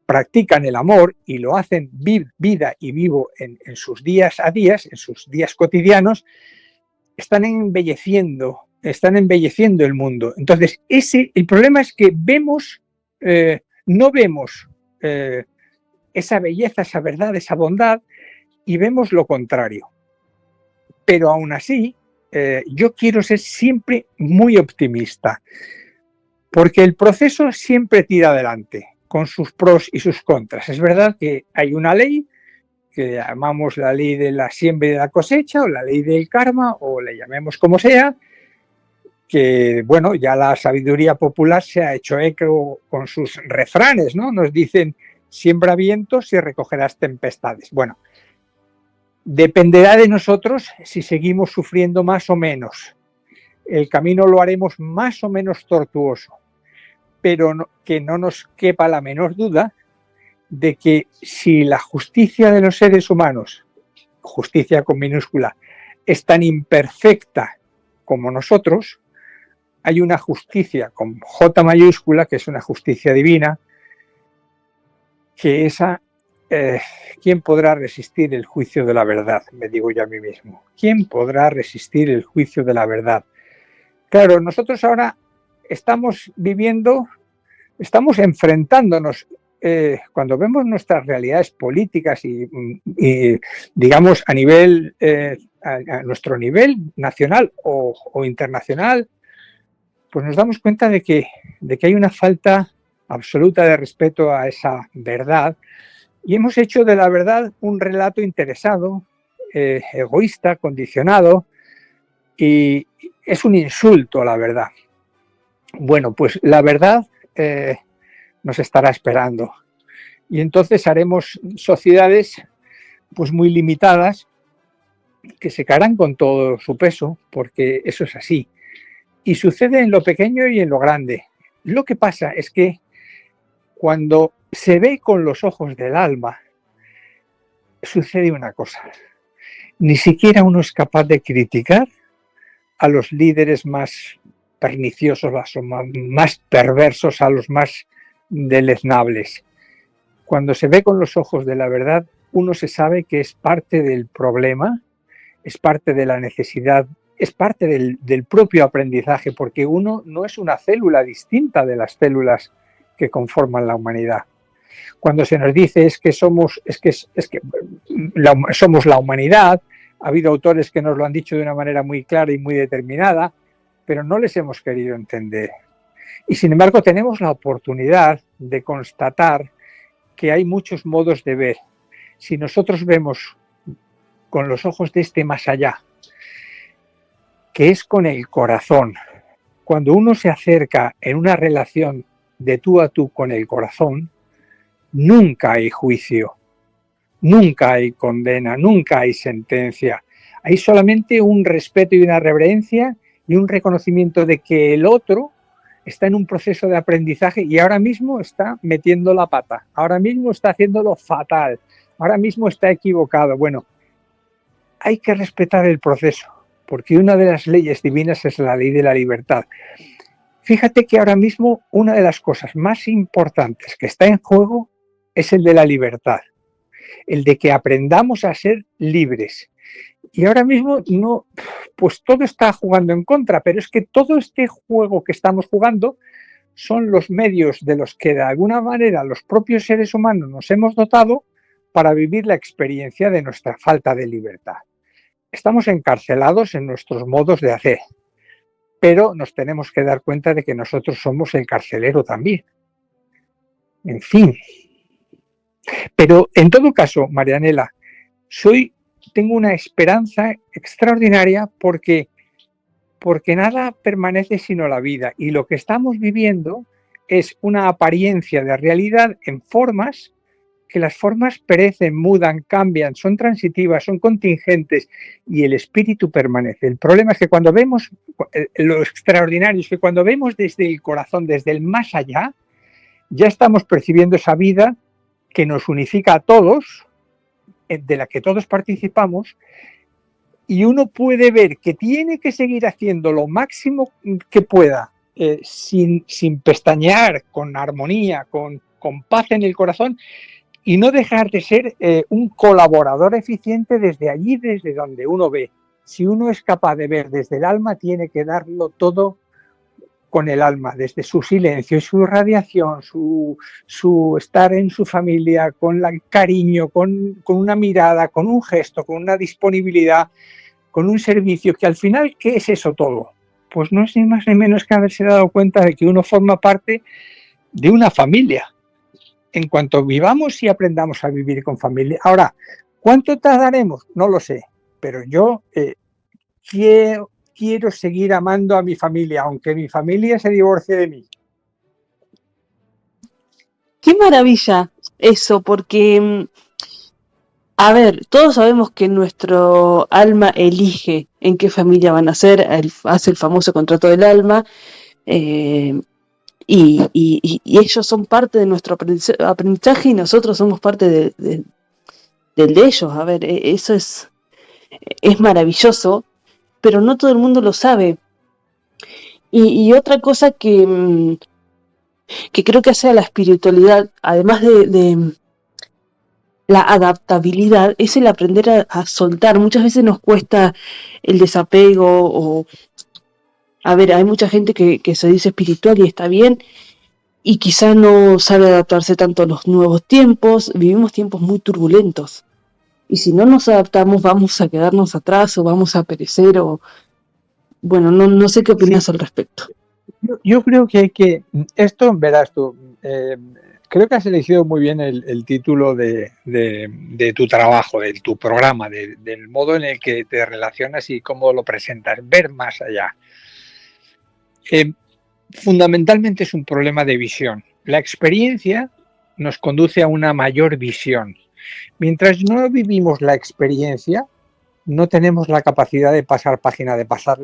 practican el amor y lo hacen vida y vivo en sus días a días, en sus días cotidianos, están embelleciendo el mundo. Entonces, el problema es que no vemos esa belleza, esa verdad, esa bondad, y vemos lo contrario. Pero aún así, yo quiero ser siempre muy optimista, porque el proceso siempre tira adelante, con sus pros y sus contras. Es verdad que hay una ley que llamamos la ley de la siembra y de la cosecha, o la ley del karma, o le llamemos como sea, que, bueno, ya la sabiduría popular se ha hecho eco con sus refranes, ¿no? Nos dicen, siembra vientos y recogerás tempestades. Bueno, dependerá de nosotros si seguimos sufriendo más o menos. El camino lo haremos más o menos tortuoso, pero que no nos quepa la menor duda de que si la justicia de los seres humanos, justicia con minúscula, es tan imperfecta como nosotros, hay una justicia con J mayúscula, que es una justicia divina, que esa, ¿quién podrá resistir el juicio de la verdad? Me digo yo a mí mismo. ¿Quién podrá resistir el juicio de la verdad? Claro, nosotros ahora estamos enfrentándonos, cuando vemos nuestras realidades políticas y digamos, a nivel, a nuestro nivel nacional o internacional, pues nos damos cuenta de que hay una falta absoluta de respeto a esa verdad, y hemos hecho de la verdad un relato interesado, egoísta, condicionado, y es un insulto a la verdad. Bueno, pues la verdad nos estará esperando, y entonces haremos sociedades pues muy limitadas, que se caerán con todo su peso, porque eso es así, y sucede en lo pequeño y en lo grande. Lo que pasa es que cuando se ve con los ojos del alma, sucede una cosa: ni siquiera uno es capaz de criticar a los líderes más perniciosos, a los más perversos, a los más deleznables. Cuando se ve con los ojos de la verdad, uno se sabe que es parte del problema, es parte de la necesidad, es parte del propio aprendizaje, porque uno no es una célula distinta de las células que conforman la humanidad. Cuando se nos dice somos la humanidad, ha habido autores que nos lo han dicho de una manera muy clara y muy determinada, pero no les hemos querido entender. Y sin embargo tenemos la oportunidad de constatar que hay muchos modos de ver. Si nosotros vemos con los ojos de este más allá, que es con el corazón, cuando uno se acerca en una relación de tú a tú con el corazón, nunca hay juicio, nunca hay condena, nunca hay sentencia. Hay solamente un respeto y una reverencia y un reconocimiento de que el otro está en un proceso de aprendizaje y ahora mismo está metiendo la pata, ahora mismo está haciéndolo fatal, ahora mismo está equivocado. Bueno, hay que respetar el proceso, porque una de las leyes divinas es la ley de la libertad. Fíjate que ahora mismo una de las cosas más importantes que está en juego es el de la libertad, el de que aprendamos a ser libres. Y ahora mismo no, pues todo está jugando en contra, pero es que todo este juego que estamos jugando son los medios de los que de alguna manera los propios seres humanos nos hemos dotado para vivir la experiencia de nuestra falta de libertad. Estamos encarcelados en nuestros modos de hacer, pero nos tenemos que dar cuenta de que nosotros somos el carcelero también. En fin. Pero en todo caso, Marianela, tengo una esperanza extraordinaria porque nada permanece sino la vida, y lo que estamos viviendo es una apariencia de realidad en formas, que las formas perecen, mudan, cambian, son transitivas, son contingentes, y el espíritu permanece. El problema es que cuando vemos, lo extraordinario es que cuando vemos desde el corazón, desde el más allá, ya estamos percibiendo esa vida que nos unifica a todos, de la que todos participamos, y uno puede ver que tiene que seguir haciendo lo máximo que pueda, sin pestañear, con armonía, con paz en el corazón, y no dejar de ser un colaborador eficiente desde allí, desde donde uno ve. Si uno es capaz de ver desde el alma, tiene que darlo todo con el alma, desde su silencio, su radiación, su estar en su familia, con el cariño, con una mirada, con un gesto, con una disponibilidad, con un servicio, que al final, ¿qué es eso todo? Pues no es ni más ni menos que haberse dado cuenta de que uno forma parte de una familia. En cuanto vivamos y aprendamos a vivir con familia. Ahora, ¿cuánto tardaremos? No lo sé, pero yo quiero seguir amando a mi familia, aunque mi familia se divorcie de mí. Qué maravilla eso, porque, a ver, todos sabemos que nuestro alma elige en qué familia van a ser, hace el famoso contrato del alma, y ellos son parte de nuestro aprendizaje y nosotros somos parte del de ellos. A ver, eso es maravilloso, pero no todo el mundo lo sabe. Y otra cosa que creo que hace a la espiritualidad, además de la adaptabilidad, es el aprender a soltar. Muchas veces nos cuesta el desapego o, a ver, hay mucha gente que se dice espiritual y está bien, y quizá no sabe adaptarse tanto a los nuevos tiempos. Vivimos tiempos muy turbulentos. Y si no nos adaptamos, vamos a quedarnos atrás o vamos a perecer o... Bueno, no sé qué Sí, opinas al respecto. yo creo que hay que... Esto, verás tú, creo que has elegido muy bien el título de tu trabajo, de tu programa, del modo en el que te relacionas y cómo lo presentas, ver más allá. Fundamentalmente es un problema de visión. La experiencia nos conduce a una mayor visión. Mientras no vivimos la experiencia, no tenemos la capacidad de pasar página, de pasar...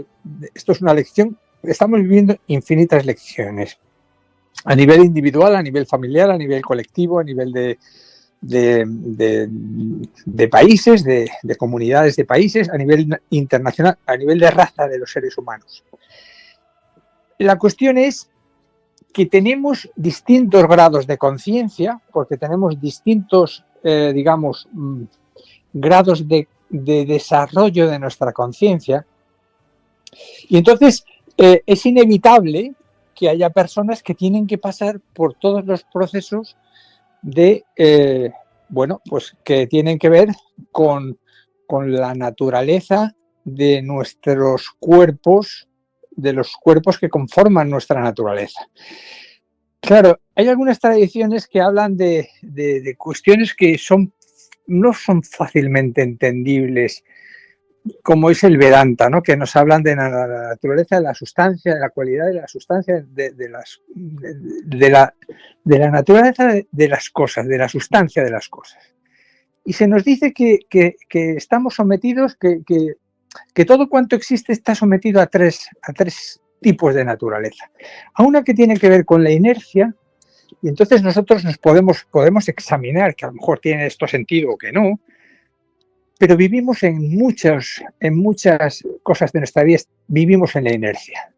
Esto es una lección, estamos viviendo infinitas lecciones. A nivel individual, a nivel familiar, a nivel colectivo, a nivel de países, de comunidades de países, a nivel internacional, a nivel de raza de los seres humanos. La cuestión es que tenemos distintos grados de conciencia, porque tenemos distintos, digamos, grados de desarrollo de nuestra conciencia, y entonces es inevitable que haya personas que tienen que pasar por todos los procesos de, bueno, pues que tienen que ver con la naturaleza de nuestros cuerpos, de los cuerpos que conforman nuestra naturaleza. Claro, hay algunas tradiciones que hablan de cuestiones que no son fácilmente entendibles, como es el Vedanta, ¿no? Que nos hablan de la naturaleza de la sustancia, de la cualidad de la sustancia, de la naturaleza de las cosas, de la sustancia de las cosas. Y se nos dice que estamos sometidos, que todo cuanto existe está sometido a tres tipos de naturaleza. A una que tiene que ver con la inercia, y entonces nosotros nos podemos examinar que a lo mejor tiene esto sentido o que no, pero vivimos en muchas cosas de nuestra vida, vivimos en la inercia.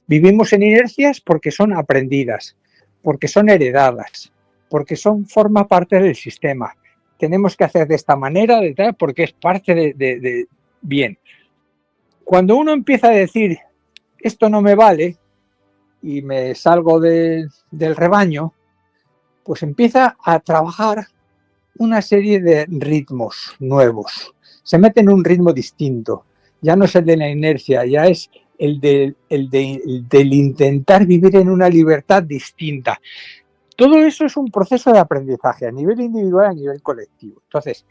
Vivimos en inercias porque son aprendidas, porque son heredadas, porque forma parte del sistema. Tenemos que hacer de esta manera, de tal, porque es parte de bien. Cuando uno empieza a decir, esto no me vale, y me salgo del rebaño, pues empieza a trabajar una serie de ritmos nuevos. Se mete en un ritmo distinto. Ya no es el de la inercia, ya es el del intentar vivir en una libertad distinta. Todo eso es un proceso de aprendizaje a nivel individual, a nivel colectivo. Entonces,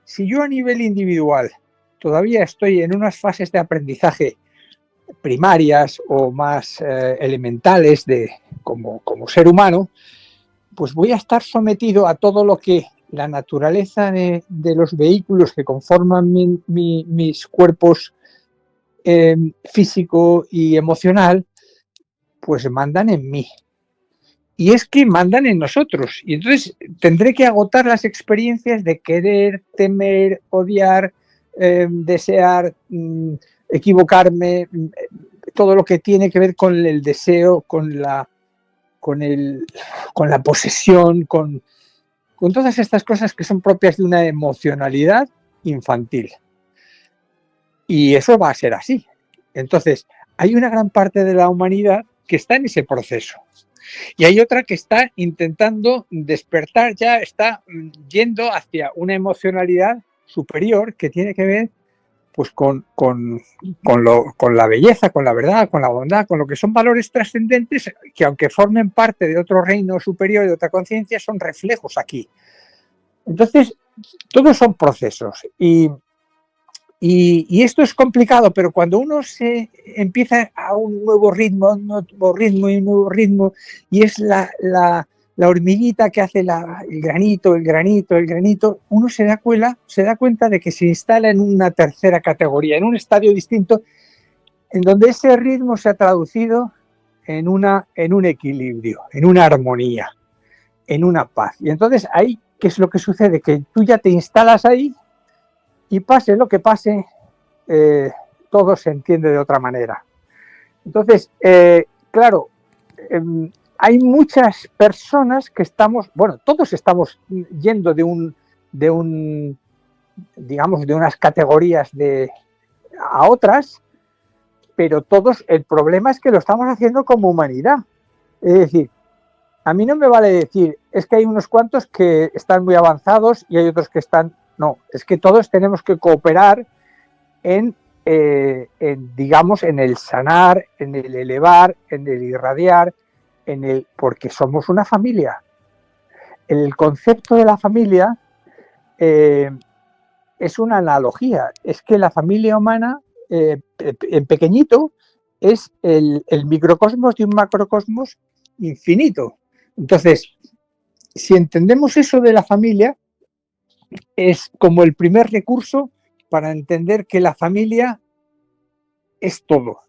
si yo a nivel individual todavía estoy en unas fases de aprendizaje primarias o más elementales como ser humano, pues voy a estar sometido a todo lo que la naturaleza de los vehículos que conforman mis cuerpos físico y emocional, pues mandan en mí. Y es que mandan en nosotros. Y entonces tendré que agotar las experiencias de querer, temer, odiar, desear, equivocarme, todo lo que tiene que ver con el deseo, con la posesión, con todas estas cosas que son propias de una emocionalidad infantil. Y eso va a ser así. Entonces, hay una gran parte de la humanidad que está en ese proceso. Y hay otra que está intentando despertar, ya está yendo hacia una emocionalidad superior que tiene que ver pues con la belleza, con la verdad, con la bondad, con lo que son valores trascendentes que, aunque formen parte de otro reino superior, de otra conciencia, son reflejos aquí. Entonces, todos son procesos y esto es complicado, pero cuando uno se empieza a un nuevo ritmo, y es la hormiguita que hace el granito, uno se da cuenta de que se instala en una tercera categoría, en un estadio distinto, en donde ese ritmo se ha traducido en un equilibrio, en una armonía, en una paz. Y entonces ahí, ¿qué es lo que sucede? Que tú ya te instalas ahí y pase lo que pase, todo se entiende de otra manera. Entonces, claro, hay muchas personas que estamos, bueno, todos estamos yendo digamos, de unas categorías a otras, pero todos, el problema es que lo estamos haciendo como humanidad. Es decir, a mí no me vale decir, es que hay unos cuantos que están muy avanzados y hay otros que están, no, es que todos tenemos que cooperar digamos, en el sanar, en el elevar, en el irradiar, porque somos una familia. El concepto de la familia es una analogía, es que la familia humana, en pequeñito, es el microcosmos de un macrocosmos infinito. Entonces, si entendemos eso de la familia, es como el primer recurso para entender que la familia es todo.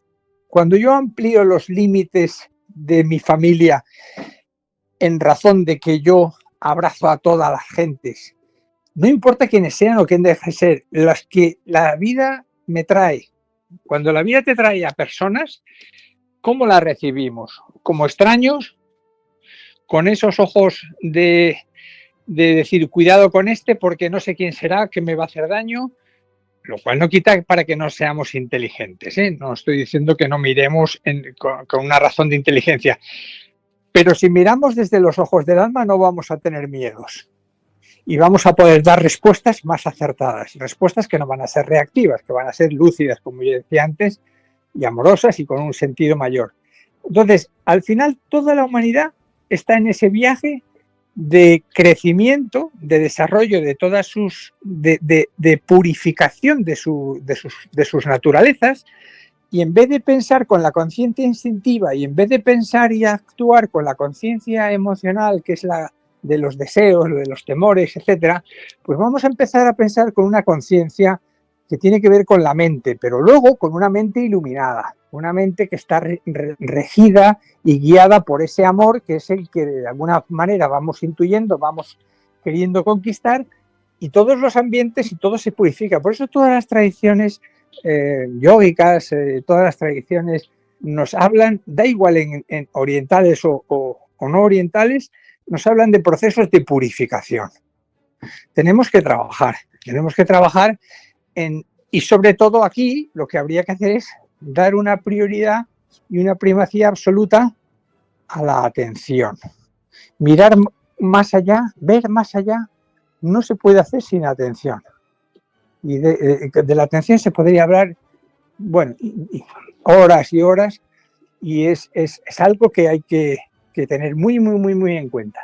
Cuando yo amplío los límites de mi familia en razón de que yo abrazo a todas las gentes, no importa quiénes sean o quién deje de ser, las que la vida me trae. Cuando la vida te trae a personas, ¿cómo las recibimos? ¿Como extraños? ¿Con esos ojos de decir, cuidado con este porque no sé quién será, que me va a hacer daño? Lo cual no quita para que no seamos inteligentes, ¿eh? No estoy diciendo que no miremos con una razón de inteligencia, pero si miramos desde los ojos del alma no vamos a tener miedos y vamos a poder dar respuestas más acertadas, respuestas que no van a ser reactivas, que van a ser lúcidas, como yo decía antes, y amorosas y con un sentido mayor. Entonces, al final, toda la humanidad está en ese viaje de crecimiento, de desarrollo de todas sus, de purificación de sus naturalezas, y en vez de pensar con la conciencia instintiva y en vez de pensar y actuar con la conciencia emocional, que es la de los deseos, de los temores, etcétera, pues vamos a empezar a pensar con una conciencia que tiene que ver con la mente, pero luego con una mente iluminada, una mente que está regida y guiada por ese amor que es el que de alguna manera vamos intuyendo, vamos queriendo conquistar, y todos los ambientes y todo se purifica. Por eso todas las tradiciones yógicas, todas las tradiciones nos hablan, da igual en orientales o no orientales, nos hablan de procesos de purificación. Tenemos que trabajar y sobre todo aquí lo que habría que hacer es dar una prioridad y una primacía absoluta a la atención. Mirar más allá, ver más allá, no se puede hacer sin atención. Y de la atención se podría hablar, bueno, horas y horas, y es algo que hay que tener muy, muy, muy, muy en cuenta.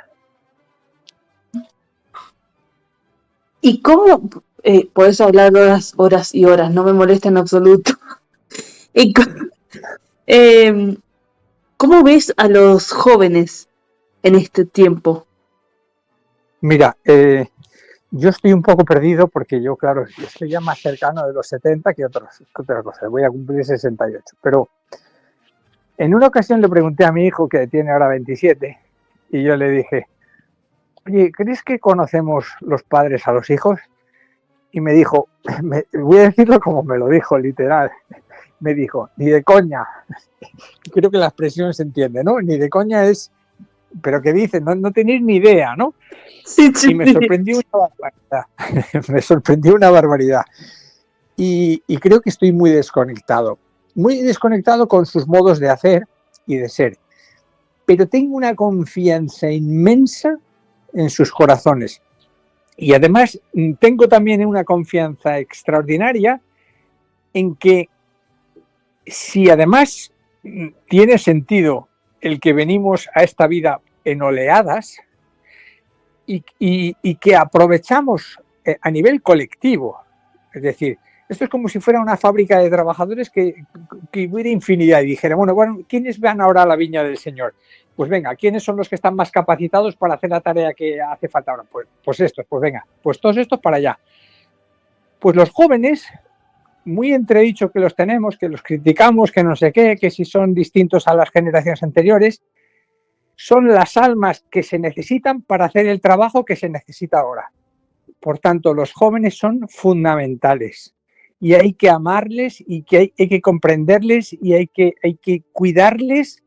¿Y cómo podés hablar horas y horas? No me molesta en absoluto. ¿Y cómo ves a los jóvenes en este tiempo? Mira, yo estoy un poco perdido porque yo, claro, estoy ya más cercano de los 70 que otra cosa. Voy a cumplir 68. Pero en una ocasión le pregunté a mi hijo, que tiene ahora 27, y yo le dije, oye, ¿crees que conocemos los padres a los hijos? Y me dijo, voy a decirlo como me lo dijo, literal, me dijo, ni de coña. Creo que la expresión se entiende, ¿no? Ni de coña es, pero que dicen, no tenéis ni idea, ¿no? Sí. Y me sorprendió una barbaridad. Me sorprendió una barbaridad. Y creo que estoy muy desconectado con sus modos de hacer y de ser. Pero tengo una confianza inmensa en sus corazones. Y además tengo también una confianza extraordinaria en que si además tiene sentido el que venimos a esta vida en oleadas y que aprovechamos a nivel colectivo, es decir, esto es como si fuera una fábrica de trabajadores que hubiera infinidad y dijera, bueno, ¿quiénes van ahora a la viña del Señor? Pues venga, ¿quiénes son los que están más capacitados para hacer la tarea que hace falta ahora? Pues estos, pues venga, pues todos estos para allá. Pues los jóvenes, muy entredicho que los tenemos, que los criticamos, que no sé qué, que si son distintos a las generaciones anteriores, son las almas que se necesitan para hacer el trabajo que se necesita ahora. Por tanto, los jóvenes son fundamentales. y hay que amarles y que hay que comprenderles y hay que cuidarles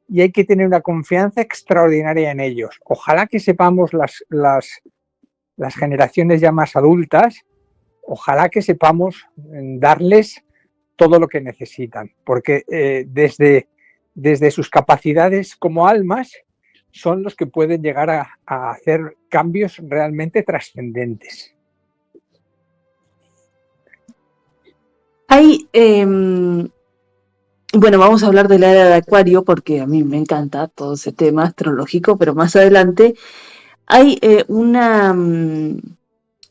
y hay que tener una confianza extraordinaria en ellos. Ojalá que sepamos las generaciones ya más adultas, ojalá que sepamos darles todo lo que necesitan, porque desde sus capacidades como almas son los que pueden llegar a hacer cambios realmente trascendentes. Hay, bueno, vamos a hablar de la era de Acuario porque a mí me encanta todo ese tema astrológico, pero más adelante hay una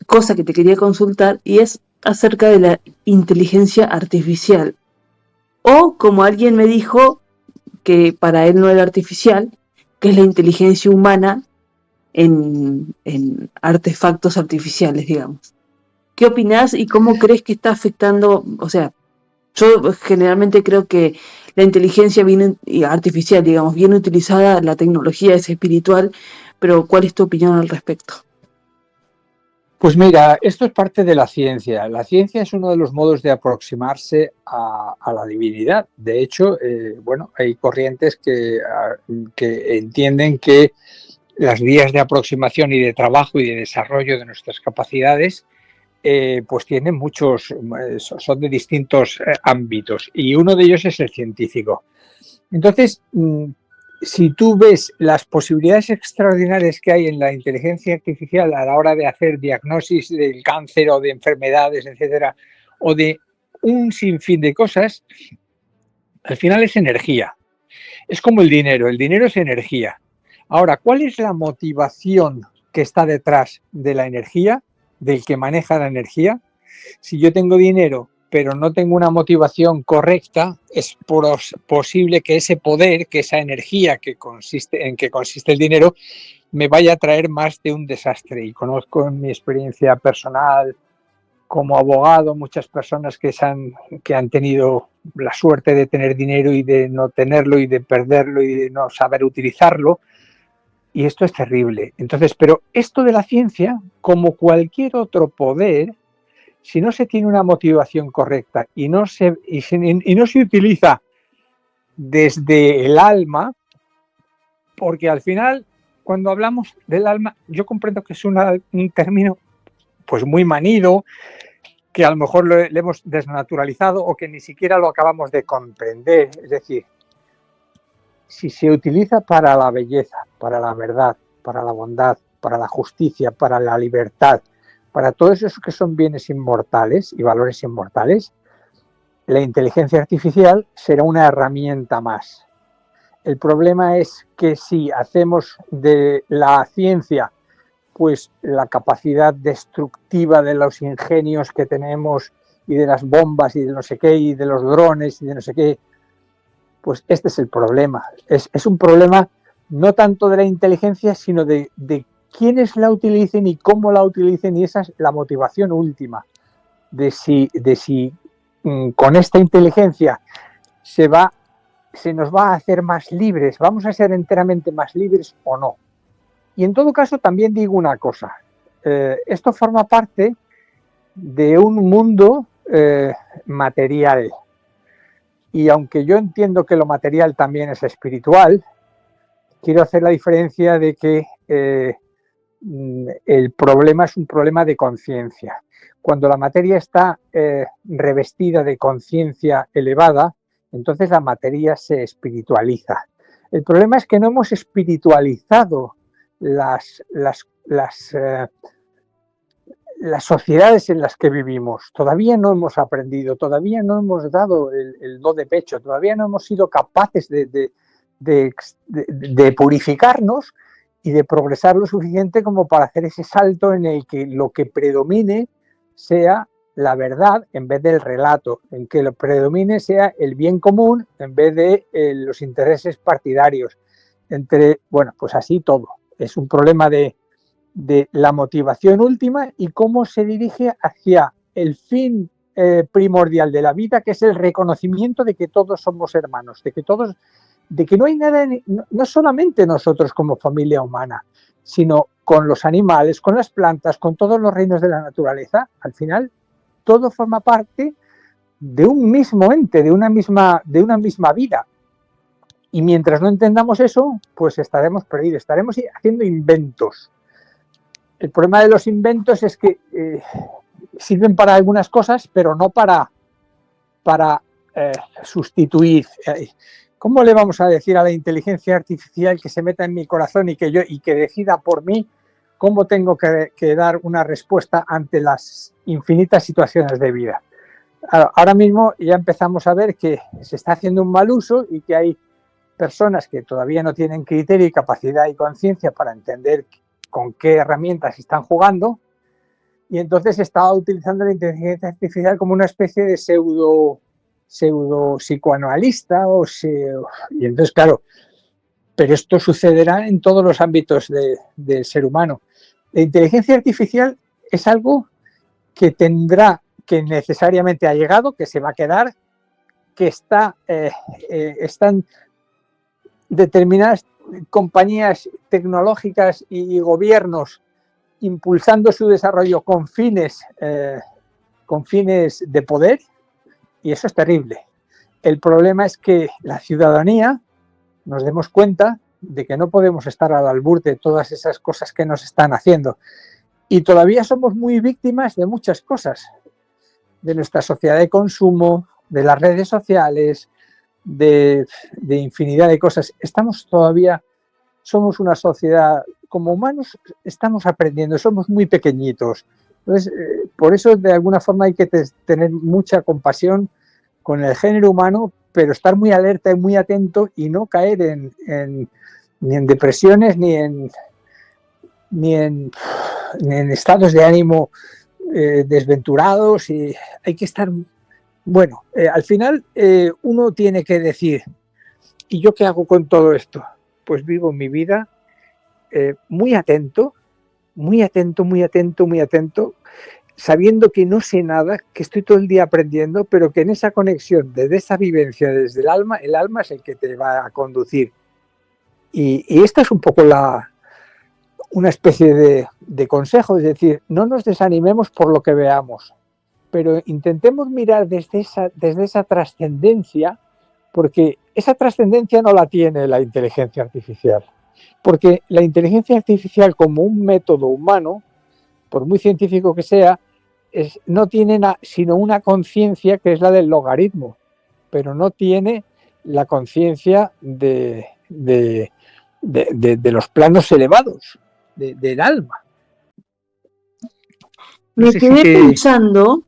cosa que te quería consultar y es acerca de la inteligencia artificial. O como alguien me dijo que para él no era artificial, que es la inteligencia humana en artefactos artificiales, digamos. ¿Qué opinás y cómo crees que está afectando? O sea, yo generalmente creo que la inteligencia artificial, digamos, bien utilizada, la tecnología es espiritual, pero ¿cuál es tu opinión al respecto? Pues mira, esto es parte de la ciencia. La ciencia es uno de los modos de aproximarse a la divinidad. De hecho, bueno, hay corrientes que entienden que las vías de aproximación y de trabajo y de desarrollo de nuestras capacidades pues tienen muchos, son de distintos ámbitos y uno de ellos es el científico. Entonces, si tú ves las posibilidades extraordinarias que hay en la inteligencia artificial a la hora de hacer diagnosis del cáncer o de enfermedades, etcétera, o de un sinfín de cosas, al final es energía. Es como el dinero es energía. Ahora, ¿cuál es la motivación que está detrás de la energía, del que maneja la energía? Si yo tengo dinero pero no tengo una motivación correcta, es posible que ese poder, que esa energía en que consiste el dinero, me vaya a traer más de un desastre. Y conozco en mi experiencia personal como abogado muchas personas que han tenido la suerte de tener dinero y de no tenerlo y de perderlo y de no saber utilizarlo. Y esto es terrible. Entonces, pero esto de la ciencia, como cualquier otro poder, si no se tiene una motivación correcta y no se utiliza desde el alma, porque al final, cuando hablamos del alma, yo comprendo que es un término pues muy manido, que a lo mejor le hemos desnaturalizado o que ni siquiera lo acabamos de comprender. Es decir, si se utiliza para la belleza, para la verdad, para la bondad, para la justicia, para la libertad, para todos esos que son bienes inmortales y valores inmortales, la inteligencia artificial será una herramienta más. El problema es que si hacemos de la ciencia pues la capacidad destructiva de los ingenios que tenemos y de las bombas y de no sé qué y de los drones y de no sé qué, pues este es el problema. Es un problema no tanto de la inteligencia, sino de quiénes la utilicen y cómo la utilicen, y esa es la motivación última de si con esta inteligencia se nos va a hacer más libres, vamos a ser enteramente más libres o no. Y en todo caso también digo una cosa, esto forma parte de un mundo material, y aunque yo entiendo que lo material también es espiritual, quiero hacer la diferencia de que el problema es un problema de conciencia. Cuando la materia está revestida de conciencia elevada, entonces la materia se espiritualiza. El problema es que no hemos espiritualizado las sociedades en las que vivimos. Todavía no hemos aprendido, todavía no hemos dado el do de pecho, todavía no hemos sido capaces de purificarnos y de progresar lo suficiente como para hacer ese salto en el que lo que predomine sea la verdad en vez del relato, en que lo predomine sea el bien común en vez de los intereses partidarios. Bueno, pues así todo. Es un problema de la motivación última y cómo se dirige hacia el fin primordial de la vida, que es el reconocimiento de que todos somos hermanos, de que no hay nada, no solamente nosotros como familia humana, sino con los animales, con las plantas, con todos los reinos de la naturaleza. Al final, todo forma parte de un mismo ente, de una misma vida. Y mientras no entendamos eso, pues estaremos perdidos, estaremos haciendo inventos. El problema de los inventos es que sirven para algunas cosas, pero no para sustituir. ¿Cómo le vamos a decir a la inteligencia artificial que se meta en mi corazón y que decida por mí cómo tengo que dar una respuesta ante las infinitas situaciones de vida? Ahora mismo ya empezamos a ver que se está haciendo un mal uso y que hay personas que todavía no tienen criterio y capacidad y conciencia para entender con qué herramientas están jugando, y entonces se está utilizando la inteligencia artificial como una especie de pseudo psicoanalista y entonces claro, pero esto sucederá en todos los ámbitos del ser humano. La inteligencia artificial es algo que necesariamente ha llegado, que se va a quedar, que están determinadas compañías tecnológicas y gobiernos impulsando su desarrollo con fines de poder, y eso es terrible. El problema es que la ciudadanía nos demos cuenta de que no podemos estar al albur de todas esas cosas que nos están haciendo. Y todavía somos muy víctimas de muchas cosas, de nuestra sociedad de consumo, de las redes sociales, de infinidad de cosas. Somos una sociedad, como humanos, estamos aprendiendo, somos muy pequeñitos. Entonces, por eso, de alguna forma, hay que tener mucha compasión con el género humano, pero estar muy alerta y muy atento y no caer ni en depresiones ni en estados de ánimo desventurados. Y hay que estar... Bueno, al final uno tiene que decir, ¿y yo qué hago con todo esto? Pues vivo mi vida muy atento, muy atento, muy atento, muy atento, sabiendo que no sé nada, que estoy todo el día aprendiendo, pero que en esa conexión, desde esa vivencia, desde el alma es el que te va a conducir. Y esta es un poco una especie de consejo, es decir, no nos desanimemos por lo que veamos, pero intentemos mirar desde esa trascendencia, porque esa trascendencia no la tiene la inteligencia artificial. Porque la inteligencia artificial, como un método humano, por muy científico que sea, no tiene sino una conciencia que es la del logaritmo, pero no tiene la conciencia de los planos elevados del alma. Me quedé pensando,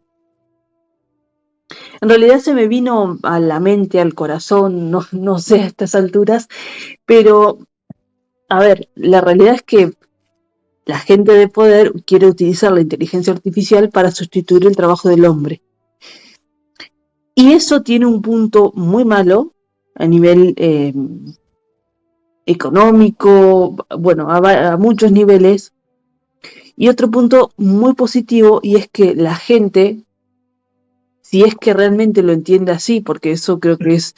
en realidad se me vino a la mente, al corazón, no sé a estas alturas, pero a ver, la realidad es que la gente de poder quiere utilizar la inteligencia artificial para sustituir el trabajo del hombre. Y eso tiene un punto muy malo a nivel económico, bueno, a muchos niveles. Y otro punto muy positivo, y es que la gente, si es que realmente lo entiende así, porque eso creo que es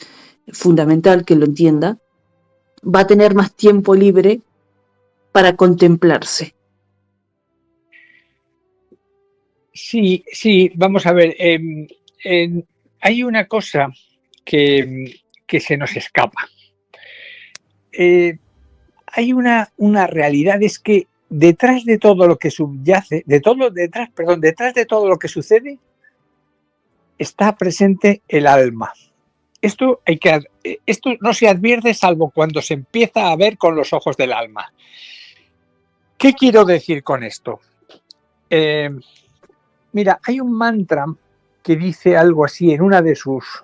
fundamental que lo entienda, va a tener más tiempo libre para contemplarse. Sí, vamos a ver. Hay una cosa que se nos escapa. Hay una realidad, es que detrás de todo lo que subyace, detrás de todo lo que sucede, está presente el alma. Esto no se advierte salvo cuando se empieza a ver con los ojos del alma. ¿Qué quiero decir con esto? Mira, hay un mantra que dice algo así, en una de sus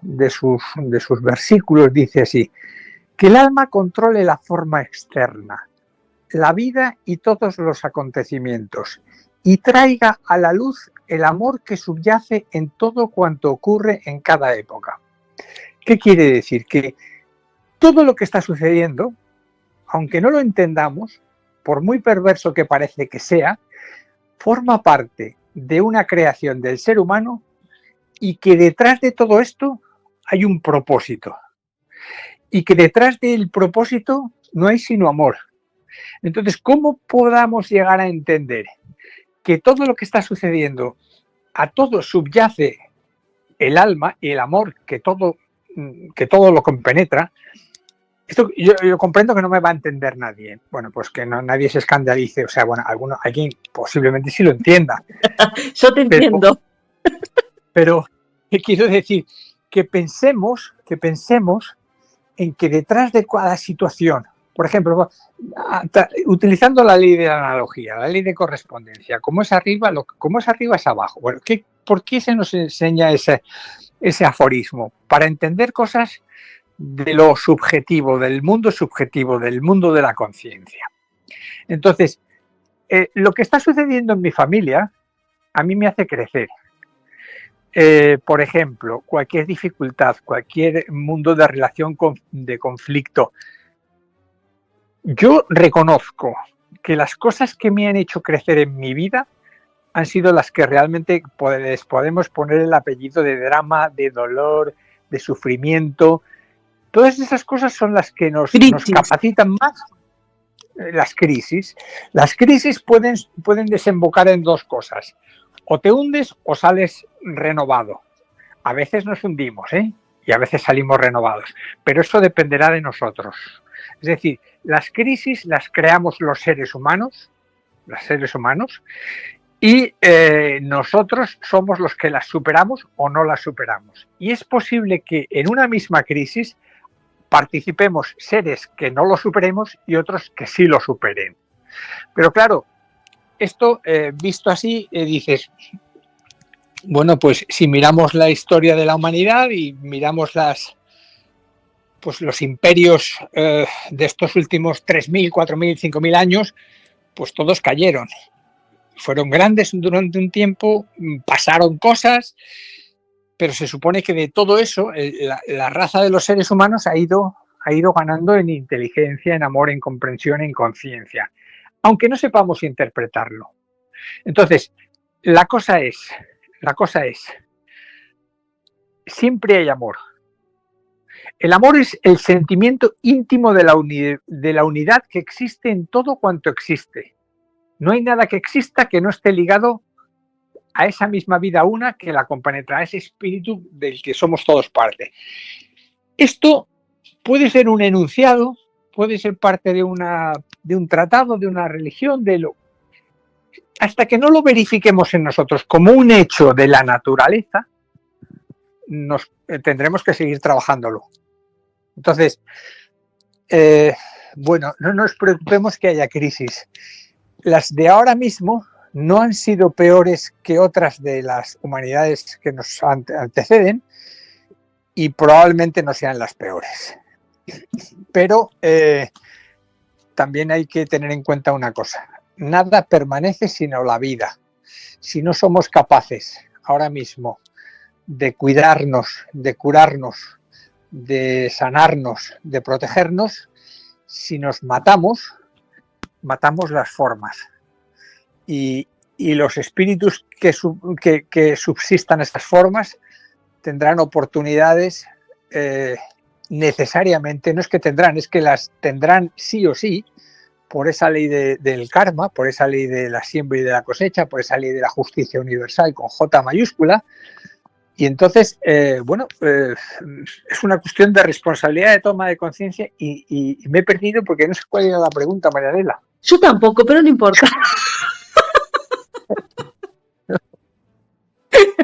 versículos dice así: que el alma controle la forma externa, la vida y todos los acontecimientos, y traiga a la luz el amor que subyace en todo cuanto ocurre en cada época. ¿Qué quiere decir? Que todo lo que está sucediendo, aunque no lo entendamos, por muy perverso que parece que sea, forma parte de una creación del ser humano, y que detrás de todo esto hay un propósito. Y que detrás del propósito no hay sino amor. Entonces, ¿cómo podamos llegar a entender que todo lo que está sucediendo a todo subyace el alma y el amor que todo lo compenetra. Esto yo comprendo que no me va a entender nadie. Bueno, pues que no, nadie se escandalice. O sea, bueno, alguien posiblemente sí lo entienda. Yo te entiendo. Pero ¿qué quiero decir? Que pensemos en que detrás de cada situación, por ejemplo, utilizando la ley de la analogía, la ley de correspondencia, como es arriba es abajo. Bueno, ¿por qué se nos enseña ese aforismo? Para entender cosas de lo subjetivo, del mundo subjetivo, del mundo de la conciencia. Entonces, lo que está sucediendo en mi familia a mí me hace crecer. Por ejemplo, cualquier dificultad, cualquier mundo de relación de conflicto. Yo reconozco que las cosas que me han hecho crecer en mi vida han sido las que realmente podemos poner el apellido de drama, de dolor, de sufrimiento. Todas esas cosas son las que nos capacitan más. Las crisis. Las crisis pueden desembocar en dos cosas. O te hundes o sales renovado. A veces nos hundimos, y a veces salimos renovados. Pero eso dependerá de nosotros. Es decir, las crisis las creamos los seres humanos, y nosotros somos los que las superamos o no las superamos. Y es posible que en una misma crisis participemos seres que no lo superemos y otros que sí lo superen. Pero claro, esto visto así, dices, bueno, pues si miramos la historia de la humanidad y miramos los imperios de estos últimos 3.000, 4.000, 5.000 años, pues todos cayeron. Fueron grandes durante un tiempo, pasaron cosas, pero se supone que de todo eso la raza de los seres humanos ha ido ganando en inteligencia, en amor, en comprensión, en conciencia, aunque no sepamos interpretarlo. Entonces, la cosa es, siempre hay amor. El amor es el sentimiento íntimo de la unidad que existe en todo cuanto existe. No hay nada que exista que no esté ligado a esa misma vida una que la compenetra, a ese espíritu del que somos todos parte. Esto puede ser un enunciado, puede ser parte de un tratado, de una religión, hasta que no lo verifiquemos en nosotros como un hecho de la naturaleza, tendremos que seguir trabajándolo. Entonces, no nos preocupemos que haya crisis. Las de ahora mismo no han sido peores que otras de las humanidades que nos anteceden y probablemente no sean las peores. Pero también hay que tener en cuenta una cosa. Nada permanece sino la vida. Si no somos capaces ahora mismo de cuidarnos, de curarnos, de sanarnos, de protegernos, si nos matamos las formas. Y los espíritus que subsistan estas formas tendrán oportunidades necesariamente, no es que tendrán, es que las tendrán sí o sí, por esa ley del karma, por esa ley de la siembra y de la cosecha, por esa ley de la justicia universal con J mayúscula. Y entonces, es una cuestión de responsabilidad, de toma de conciencia, y me he perdido porque no sé cuál era la pregunta, Marianela. Yo tampoco, pero no importa.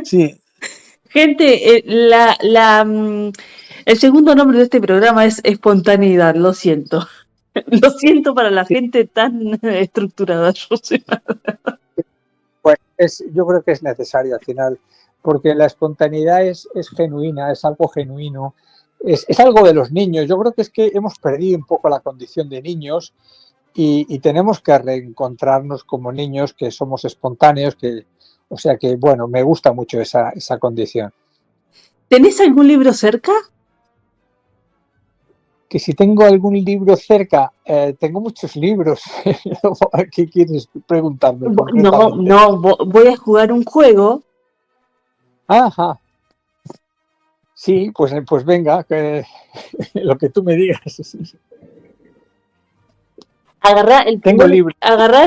Sí. Gente, el segundo nombre de este programa es espontaneidad, lo siento. Lo siento para la gente tan estructurada. Pues yo creo que es necesario al final, porque la espontaneidad es genuina, es algo genuino, es algo de los niños. Yo creo que es que hemos perdido un poco la condición de niños y tenemos que reencontrarnos como niños que somos espontáneos, o sea que, bueno, me gusta mucho esa condición. ¿Tenés algún libro cerca? Que si tengo algún libro cerca, tengo muchos libros. ¿Qué quieres preguntarme? No, voy a jugar un juego. Ajá. Sí, pues venga, lo que tú me digas. Agarrá el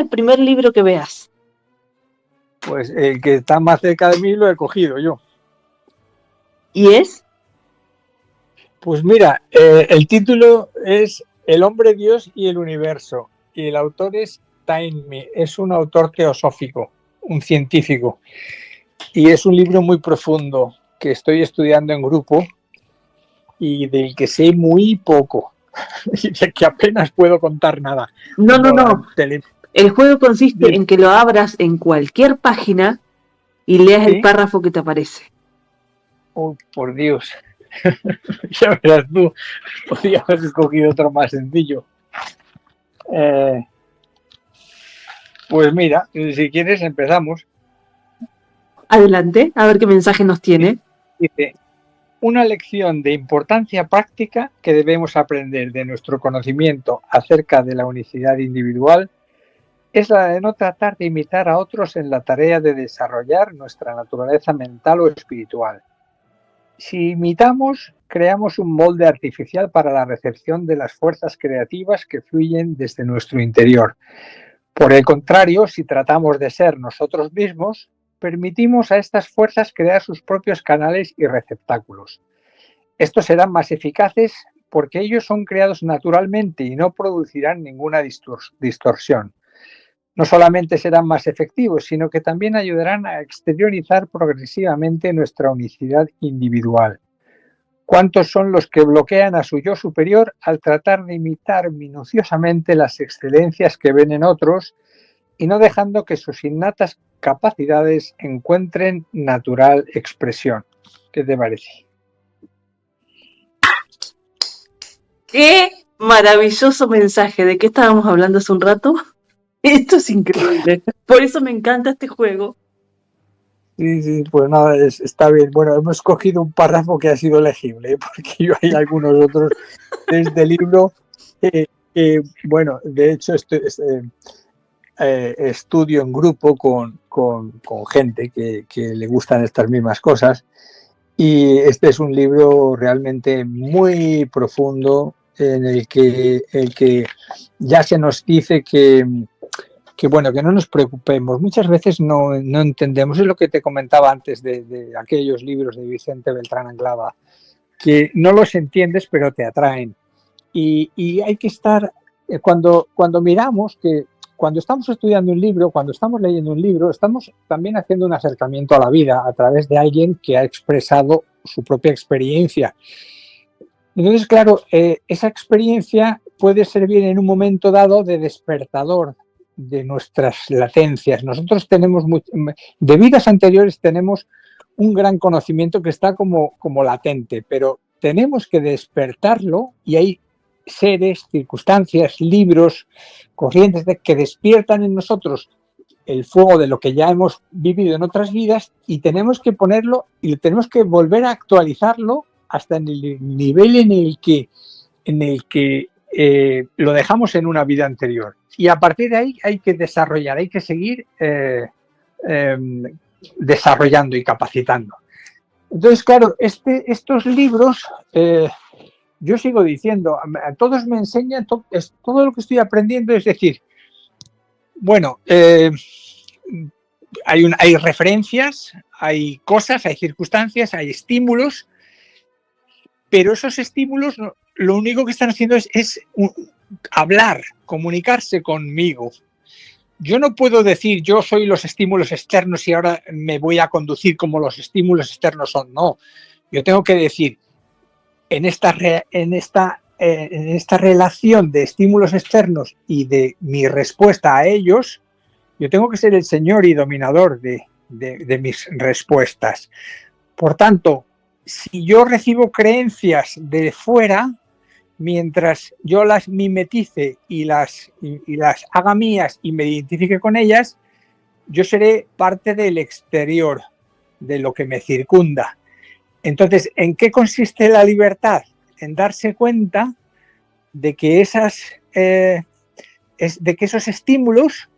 primer libro que veas. Pues el que está más cerca de mí lo he cogido yo. ¿Y es? Pues mira, el título es El hombre, Dios y el universo. Y el autor es Taimi. Es un autor teosófico, un científico. Y es un libro muy profundo que estoy estudiando en grupo y del que sé muy poco. Y de que apenas puedo contar nada. No. El juego consiste en que lo abras en cualquier página y leas el párrafo que te aparece. Oh, por Dios. Ya verás tú, podría haber escogido otro más sencillo. Pues mira, si quieres empezamos. Adelante, a ver qué mensaje nos tiene. Dice, una lección de importancia práctica que debemos aprender de nuestro conocimiento acerca de la unicidad individual es la de no tratar de imitar a otros en la tarea de desarrollar nuestra naturaleza mental o espiritual. Si imitamos, creamos un molde artificial para la recepción de las fuerzas creativas que fluyen desde nuestro interior. Por el contrario, si tratamos de ser nosotros mismos, permitimos a estas fuerzas crear sus propios canales y receptáculos. Estos serán más eficaces porque ellos son creados naturalmente y no producirán ninguna distorsión. No solamente serán más efectivos, sino que también ayudarán a exteriorizar progresivamente nuestra unicidad individual. ¿Cuántos son los que bloquean a su yo superior al tratar de imitar minuciosamente las excelencias que ven en otros y no dejando que sus innatas capacidades encuentren natural expresión? ¿Qué te parece? ¡Qué maravilloso mensaje! ¿De qué estábamos hablando hace un rato? Esto es increíble. Por eso me encanta este juego. Sí, pues nada, está bien. Bueno, hemos cogido un párrafo que ha sido legible, porque yo hay algunos otros de este libro bueno, de hecho estudio en grupo con gente que le gustan estas mismas cosas, y este es un libro realmente muy profundo en el que ya se nos dice que bueno, que no nos preocupemos. Muchas veces no entendemos, es lo que te comentaba antes de aquellos libros de Vicente Beltrán Anglada, que no los entiendes pero te atraen. Y hay que estar, cuando miramos que cuando estamos estudiando un libro, cuando estamos leyendo un libro, estamos también haciendo un acercamiento a la vida a través de alguien que ha expresado su propia experiencia. Entonces, claro, esa experiencia puede servir en un momento dado de despertador de nuestras latencias. Nosotros tenemos, de vidas anteriores tenemos un gran conocimiento que está como latente, pero tenemos que despertarlo, y hay seres, circunstancias, libros, corrientes que despiertan en nosotros el fuego de lo que ya hemos vivido en otras vidas, y tenemos que ponerlo y tenemos que volver a actualizarlo hasta en el nivel en el que lo dejamos en una vida anterior. Y a partir de ahí hay que desarrollar, hay que seguir desarrollando y capacitando. Entonces, claro, estos libros, yo sigo diciendo, a todos me enseñan, todo lo que estoy aprendiendo, es decir, bueno, hay referencias, hay cosas, hay circunstancias, hay estímulos, pero esos estímulos lo único que están haciendo es hablar, comunicarse conmigo. Yo no puedo decir yo soy los estímulos externos y ahora me voy a conducir como los estímulos externos son. No, yo tengo que decir, en esta relación de estímulos externos y de mi respuesta a ellos, yo tengo que ser el señor y dominador de mis respuestas. Por tanto, si yo recibo creencias de fuera, mientras yo las mimetice y las haga mías y me identifique con ellas, yo seré parte del exterior, de lo que me circunda. Entonces, ¿en qué consiste la libertad? En darse cuenta de que esos estímulos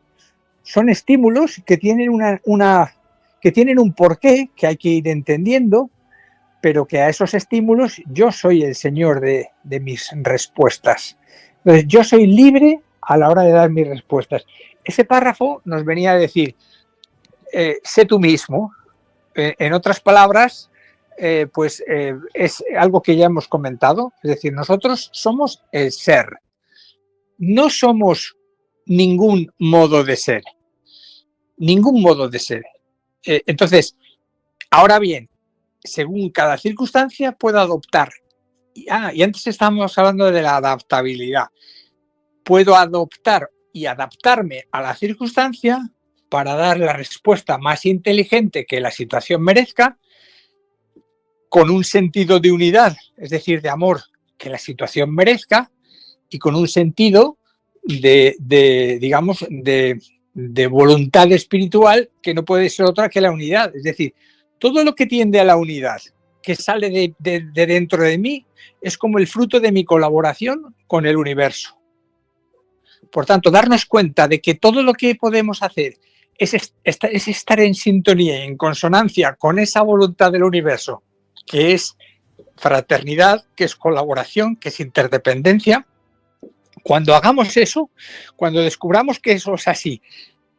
son estímulos que tienen que tienen un porqué que hay que ir entendiendo, pero que a esos estímulos yo soy el señor de mis respuestas. Entonces, yo soy libre a la hora de dar mis respuestas. Ese párrafo nos venía a decir, sé tú mismo. En otras palabras, es algo que ya hemos comentado, es decir, nosotros somos el ser, no somos ningún modo de ser, ningún modo de ser. Entonces, ahora bien, según cada circunstancia puedo adoptar. Y antes estábamos hablando de la adaptabilidad. Puedo adoptar y adaptarme a la circunstancia para dar la respuesta más inteligente que la situación merezca, con un sentido de unidad, es decir, de amor que la situación merezca, y con un sentido digamos, de voluntad espiritual que no puede ser otra que la unidad. Es decir, todo lo que tiende a la unidad, que sale de dentro de mí, es como el fruto de mi colaboración con el universo. Por tanto, darnos cuenta de que todo lo que podemos hacer es estar en sintonía y en consonancia con esa voluntad del universo, que es fraternidad, que es colaboración, que es interdependencia. Cuando hagamos eso, cuando descubramos que eso es así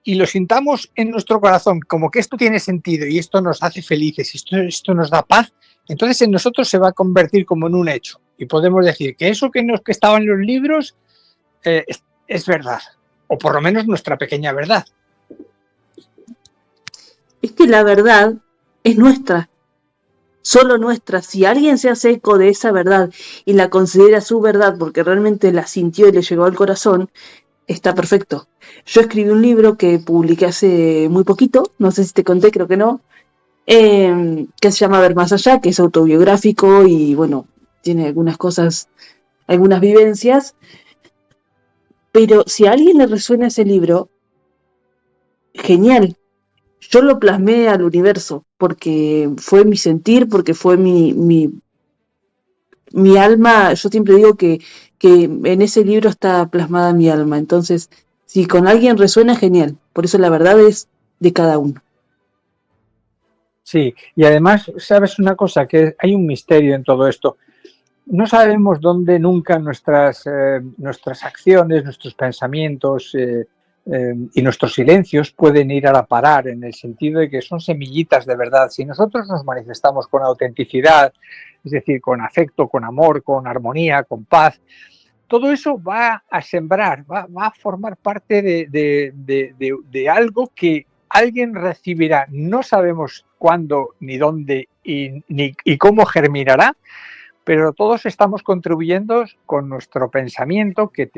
y lo sintamos en nuestro corazón como que esto tiene sentido y esto nos hace felices y esto nos da paz, entonces en nosotros se va a convertir como en un hecho y podemos decir que eso que estaba en los libros es verdad, o por lo menos nuestra pequeña verdad. Es que la verdad es nuestra, solo nuestra. Si alguien se hace eco de esa verdad y la considera su verdad porque realmente la sintió y le llegó al corazón, está perfecto. Yo escribí un libro que publiqué hace muy poquito, no sé si te conté, creo que no, que se llama Ver Más Allá, que es autobiográfico y bueno, tiene algunas cosas, algunas vivencias, pero si a alguien le resuena ese libro, genial. Yo lo plasmé al universo porque fue mi sentir, porque fue mi alma. Yo siempre digo que en ese libro está plasmada mi alma. Entonces, si con alguien resuena, genial. Por eso la verdad es de cada uno. Sí, y además, ¿sabes una cosa? Que hay un misterio en todo esto. No sabemos dónde nunca nuestras acciones, nuestros pensamientos y nuestros silencios pueden ir a parar, en el sentido de que son semillitas de verdad. Si nosotros nos manifestamos con autenticidad, es decir, con afecto, con amor, con armonía, con paz, todo eso va a sembrar, va a formar parte de algo que alguien recibirá. No sabemos cuándo, ni dónde y cómo germinará, pero todos estamos contribuyendo con nuestro pensamiento, que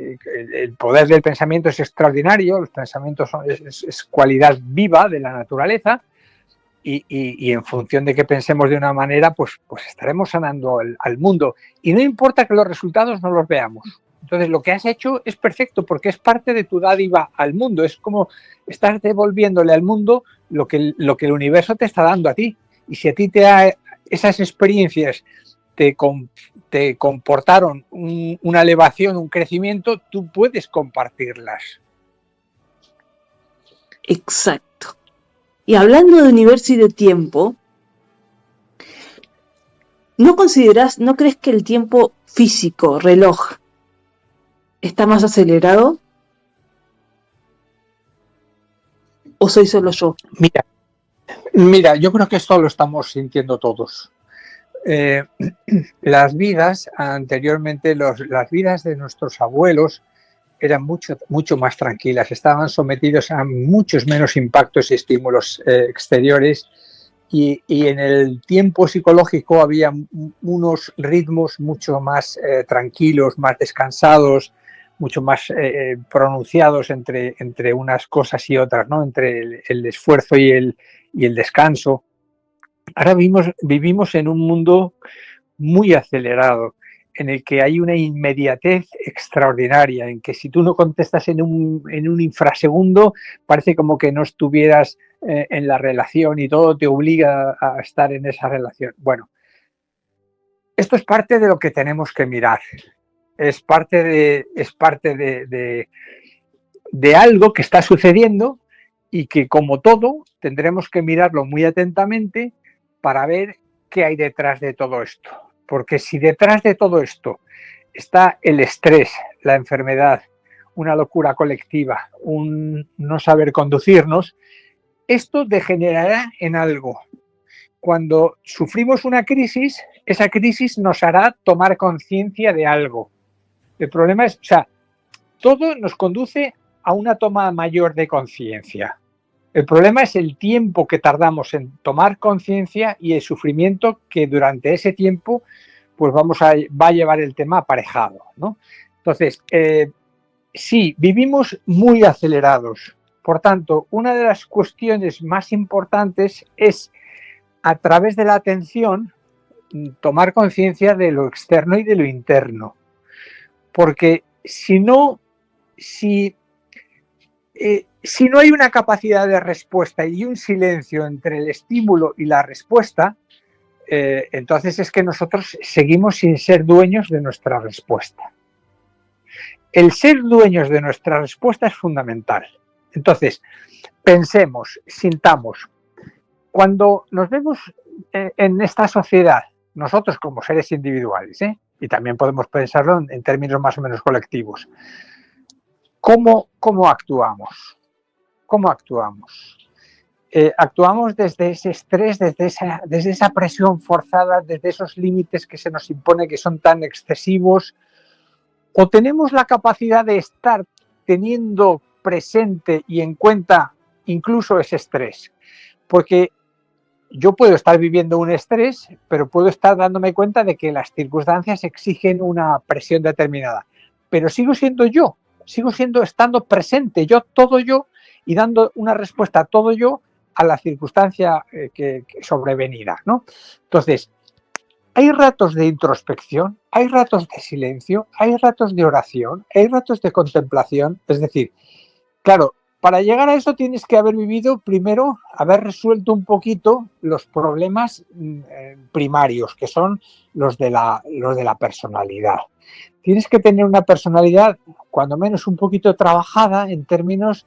el poder del pensamiento es extraordinario, los pensamientos es cualidad viva de la naturaleza, y en función de que pensemos de una manera, pues estaremos sanando al mundo. Y no importa que los resultados no los veamos. Entonces, lo que has hecho es perfecto porque es parte de tu dádiva al mundo. Es como estar devolviéndole al mundo lo que el universo te está dando a ti. Y si a ti esas experiencias te comportaron una elevación, un crecimiento, tú puedes compartirlas. Exacto. Y hablando de universo y de tiempo, ¿no crees que el tiempo físico, reloj, está más acelerado? ¿O soy solo yo? Mira, yo creo que esto lo estamos sintiendo todos. Las vidas, anteriormente, las vidas de nuestros abuelos eran mucho más tranquilas, estaban sometidos a muchos menos impactos y estímulos exteriores, y en el tiempo psicológico había unos ritmos mucho más tranquilos, más descansados, mucho más pronunciados entre unas cosas y otras, ¿no? Entre el esfuerzo y el descanso. Ahora vivimos en un mundo muy acelerado, en el que hay una inmediatez extraordinaria, en que si tú no contestas en un infrasegundo, parece como que no estuvieras en la relación y todo te obliga a estar en esa relación. Bueno, esto es parte de lo que tenemos que mirar. Es parte de algo que está sucediendo y que, como todo, tendremos que mirarlo muy atentamente para ver qué hay detrás de todo esto. Porque si detrás de todo esto está el estrés, la enfermedad, una locura colectiva, un no saber conducirnos, esto degenerará en algo. Cuando sufrimos una crisis, esa crisis nos hará tomar conciencia de algo. El problema es, o sea, todo nos conduce a una toma mayor de conciencia. El problema es el tiempo que tardamos en tomar conciencia y el sufrimiento que durante ese tiempo pues va a llevar el tema aparejado, ¿no? Entonces, sí, vivimos muy acelerados. Por tanto, una de las cuestiones más importantes es, a través de la atención, tomar conciencia de lo externo y de lo interno. Porque si no hay una capacidad de respuesta y un silencio entre el estímulo y la respuesta, entonces es que nosotros seguimos sin ser dueños de nuestra respuesta. El ser dueños de nuestra respuesta es fundamental. Entonces, pensemos, sintamos. Cuando nos vemos en esta sociedad, nosotros como seres individuales, y también podemos pensarlo en términos más o menos colectivos, ¿cómo actuamos? ¿Cómo actuamos? Actuamos desde ese estrés, desde esa presión forzada, desde esos límites que se nos impone que son tan excesivos, o tenemos la capacidad de estar teniendo presente y en cuenta incluso ese estrés. Porque yo puedo estar viviendo un estrés, pero puedo estar dándome cuenta de que las circunstancias exigen una presión determinada. Pero sigo siendo yo, estando presente, todo yo, y dando una respuesta todo yo a la circunstancia que sobrevenida, ¿no? Entonces, hay ratos de introspección, hay ratos de silencio, hay ratos de oración, hay ratos de contemplación. Es decir, claro, para llegar a eso tienes que haber vivido primero, haber resuelto un poquito los problemas primarios, que son los de la personalidad. Tienes que tener una personalidad, cuando menos un poquito trabajada en términos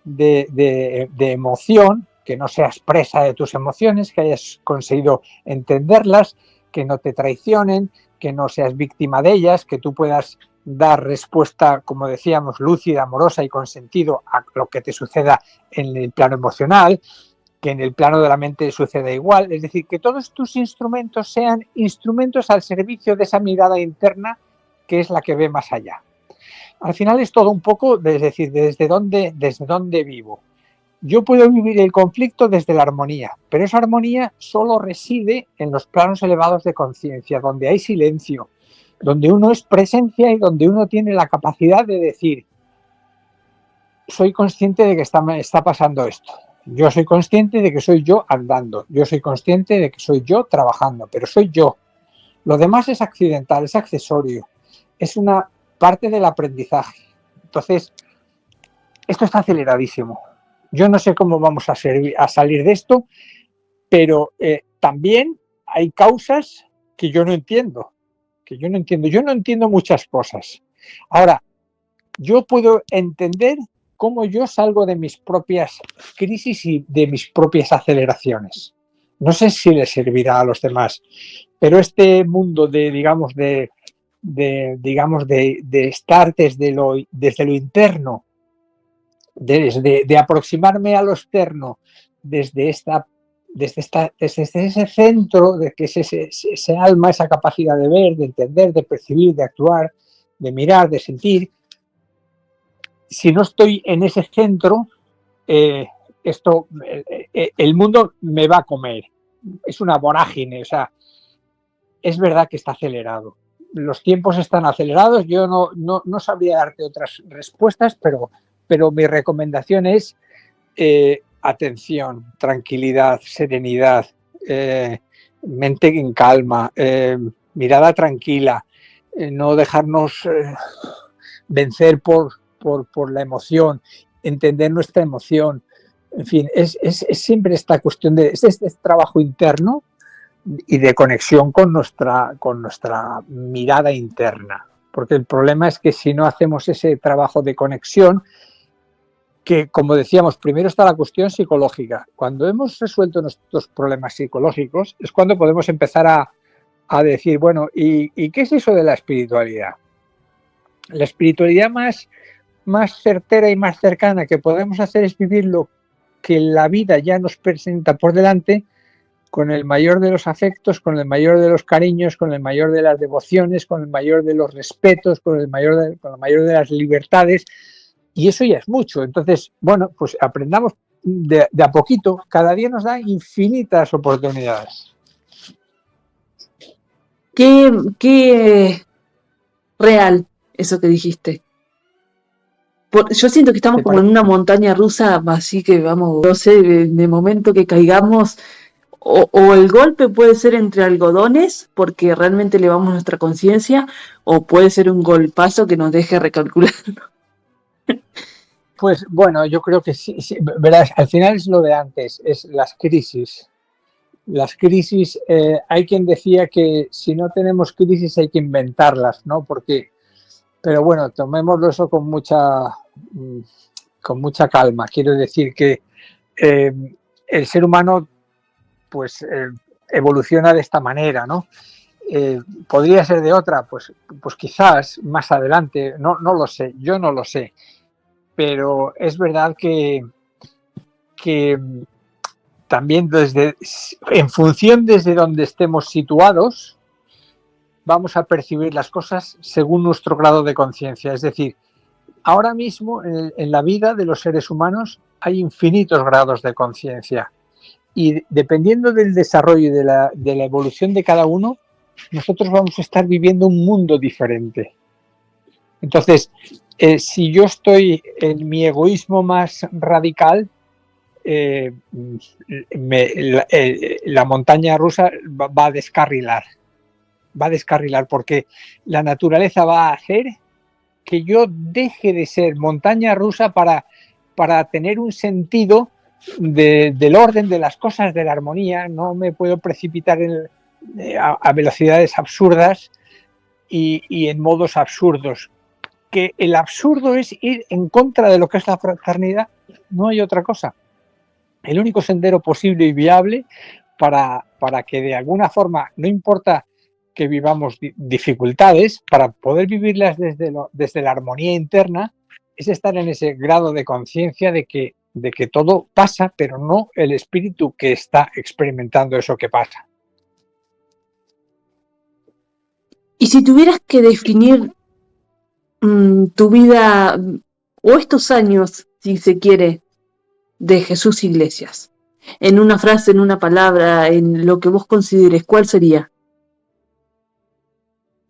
de emoción, que no seas presa de tus emociones, que hayas conseguido entenderlas, que no te traicionen, que no seas víctima de ellas, que tú puedas dar respuesta, como decíamos, lúcida, amorosa y con sentido a lo que te suceda en el plano emocional, que en el plano de la mente suceda igual. Es decir, que todos tus instrumentos sean instrumentos al servicio de esa mirada interna que es la que ve más allá. Al final es todo un poco, es decir, desde dónde vivo. Yo puedo vivir el conflicto desde la armonía, pero esa armonía solo reside en los planos elevados de conciencia, donde hay silencio, donde uno es presencia y donde uno tiene la capacidad de decir: soy consciente de que está pasando esto, yo soy consciente de que soy yo andando, yo soy consciente de que soy yo trabajando, pero soy yo. Lo demás es accidental, es accesorio, es una parte del aprendizaje. Entonces, esto está aceleradísimo. Yo no sé cómo vamos a salir de esto, pero también hay causas que yo no entiendo. Yo no entiendo muchas cosas. Ahora, yo puedo entender cómo yo salgo de mis propias crisis y de mis propias aceleraciones. No sé si les servirá a los demás, pero este mundo de estar desde lo interno, de aproximarme a lo externo desde ese centro, de que es ese alma, esa capacidad de ver, de entender, de percibir, de actuar, de mirar, de sentir. Si no estoy en ese centro, el mundo me va a comer. Es una vorágine, o sea, es verdad que está acelerado. Los tiempos están acelerados. Yo no sabría darte otras respuestas, pero mi recomendación es atención, tranquilidad, serenidad, mente en calma, mirada tranquila, no dejarnos vencer por la emoción, entender nuestra emoción. En fin, es siempre esta cuestión de este trabajo interno y de conexión con nuestra mirada interna. Porque el problema es que si no hacemos ese trabajo de conexión, que, como decíamos, primero está la cuestión psicológica. Cuando hemos resuelto nuestros problemas psicológicos es cuando podemos empezar a decir, bueno, ¿y qué es eso de la espiritualidad? La espiritualidad más certera y más cercana que podemos hacer es vivirlo que la vida ya nos presenta por delante con el mayor de los afectos, con el mayor de los cariños, con el mayor de las devociones, con el mayor de los respetos, con la mayor de las libertades, y eso ya es mucho. Entonces, bueno, pues aprendamos de a poquito, cada día nos da infinitas oportunidades. Qué real eso que dijiste. Yo siento que estamos como en una montaña rusa, así que vamos, no sé, de momento que caigamos, o el golpe puede ser entre algodones, porque realmente elevamos nuestra conciencia, o puede ser un golpazo que nos deje recalcular. Pues bueno, yo creo que sí, verás, al final es lo de antes, es las crisis. Las crisis, hay quien decía que si no tenemos crisis hay que inventarlas, ¿no? Pero bueno, tomémoslo eso con mucha calma. Quiero decir que el ser humano pues evoluciona de esta manera, ¿no? ¿Podría ser de otra? Pues quizás más adelante, no lo sé, yo no lo sé, pero es verdad que también en función desde donde estemos situados, vamos a percibir las cosas según nuestro grado de conciencia. Es decir, ahora mismo en la vida de los seres humanos hay infinitos grados de conciencia y dependiendo del desarrollo y de la evolución de cada uno, nosotros vamos a estar viviendo un mundo diferente. Entonces, si yo estoy en mi egoísmo más radical, la montaña rusa va a descarrilar. Va a descarrilar porque la naturaleza va a hacer que yo deje de ser montaña rusa para tener un sentido del orden de las cosas, de la armonía. No me puedo precipitar a velocidades absurdas y en modos absurdos. Que el absurdo es ir en contra de lo que es la fraternidad, no hay otra cosa. El único sendero posible y viable para que de alguna forma, no importa que vivamos dificultades, para poder vivirlas desde la armonía interna, es estar en ese grado de conciencia de que todo pasa, pero no el espíritu que está experimentando eso que pasa. Y si tuvieras que definir tu vida, o estos años, si se quiere, de Jesús Iglesias, en una frase, en una palabra, en lo que vos consideres, ¿cuál sería?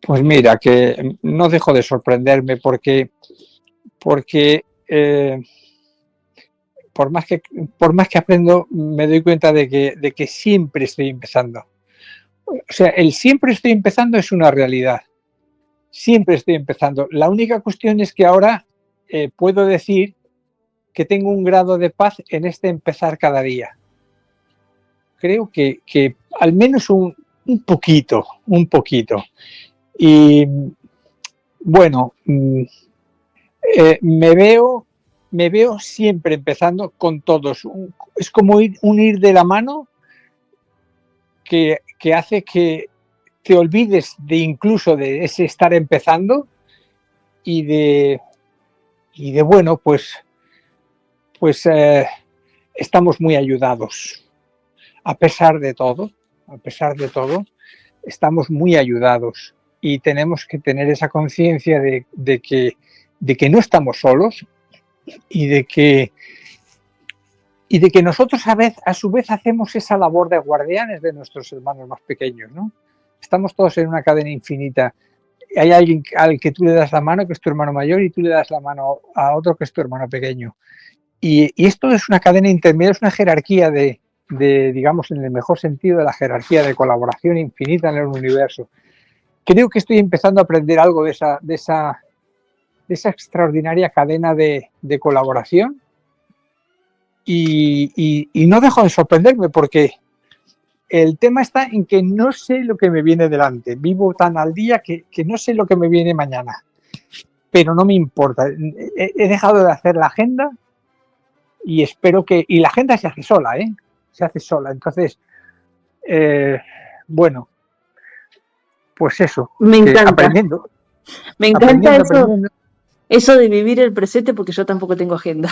Pues mira, que no dejo de sorprenderme porque por más que aprendo, me doy cuenta de que siempre estoy empezando. O sea, el siempre estoy empezando es una realidad. Siempre estoy empezando. La única cuestión es que ahora puedo decir que tengo un grado de paz en este empezar cada día. Creo que al menos un poquito. Y bueno, me veo siempre empezando con todos. Es como un ir de la mano que hace que te olvides incluso de ese estar empezando y de bueno, pues estamos muy ayudados. A pesar de todo, estamos muy ayudados y tenemos que tener esa conciencia de que no estamos solos y de que nosotros a su vez hacemos esa labor de guardianes de nuestros hermanos más pequeños, ¿no? Estamos todos en una cadena infinita. Hay alguien al que tú le das la mano, que es tu hermano mayor, y tú le das la mano a otro, que es tu hermano pequeño. Y esto es una cadena intermedia, es una jerarquía de, digamos, en el mejor sentido, de la jerarquía de colaboración infinita en el universo. Creo que estoy empezando a aprender algo de esa extraordinaria cadena de colaboración y no dejo de sorprenderme porque el tema está en que no sé lo que me viene delante. Vivo tan al día que no sé lo que me viene mañana. Pero no me importa. He dejado de hacer la agenda y espero que... Y la agenda se hace sola, ¿eh? Se hace sola. Entonces, bueno, pues eso. Me encanta. Aprendiendo. Me encanta aprendiendo. Eso de vivir el presente porque yo tampoco tengo agenda.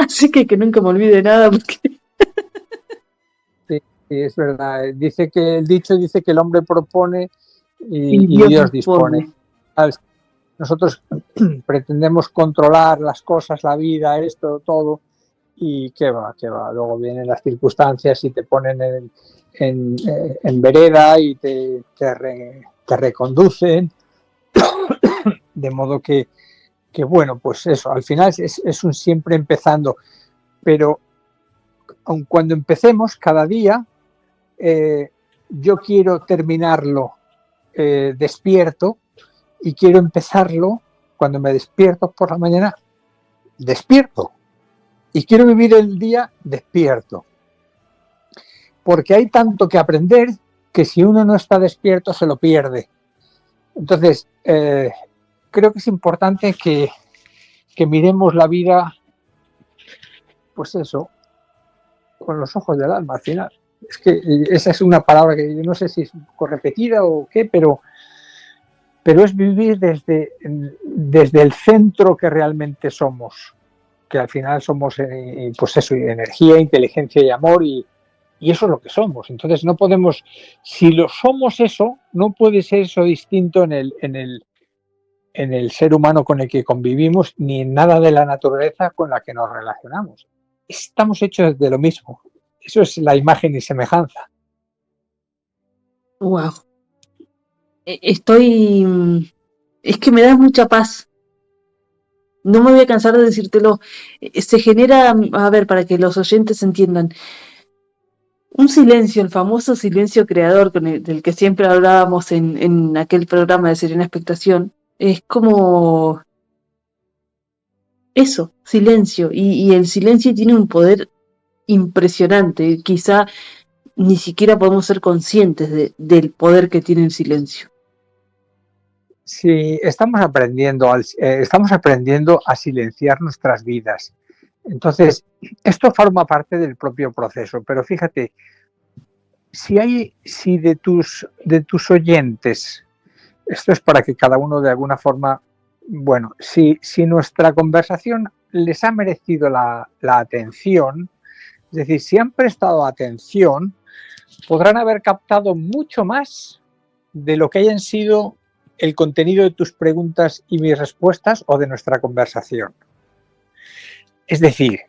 Así que nunca me olvide nada porque... Sí, sí, es verdad. El dicho dice que el hombre propone Y y Dios Dios dispone. dispone. Nosotros pretendemos controlar las cosas, la vida, esto, todo, y qué va, qué va. Luego vienen las circunstancias y te ponen en vereda y te reconducen, de modo que, bueno, pues eso, al final es un siempre empezando, pero aun cuando empecemos cada día, yo quiero terminarlo despierto y quiero empezarlo cuando me despierto por la mañana, despierto. Y quiero vivir el día despierto. Porque hay tanto que aprender que si uno no está despierto se lo pierde. Entonces, creo que es importante que miremos la vida, pues eso, con los ojos del alma al final. Es que esa es una palabra que yo no sé si es repetida o qué, pero es vivir desde el centro que realmente somos, que al final somos, pues eso, energía, inteligencia y amor, y eso es lo que somos. Entonces no podemos, si lo somos eso, no puede ser eso distinto en el ser humano con el que convivimos, ni en nada de la naturaleza con la que nos relacionamos. Estamos hechos de lo mismo. Eso es la imagen y semejanza. Wow. Estoy... Es que me da mucha paz. No me voy a cansar de decírtelo. Se genera, a ver, para que los oyentes entiendan, un silencio, el famoso silencio creador del que siempre hablábamos en aquel programa de Serena Expectación. Es como eso, silencio. Y el silencio tiene un poder impresionante. Quizá ni siquiera podemos ser conscientes del poder que tiene el silencio. Sí, estamos aprendiendo a silenciar nuestras vidas. Entonces, esto forma parte del propio proceso, pero fíjate, si de tus oyentes, esto es para que cada uno de alguna forma, bueno, si nuestra conversación les ha merecido la atención, es decir, si han prestado atención, podrán haber captado mucho más de lo que hayan sido el contenido de tus preguntas y mis respuestas o de nuestra conversación. Es decir,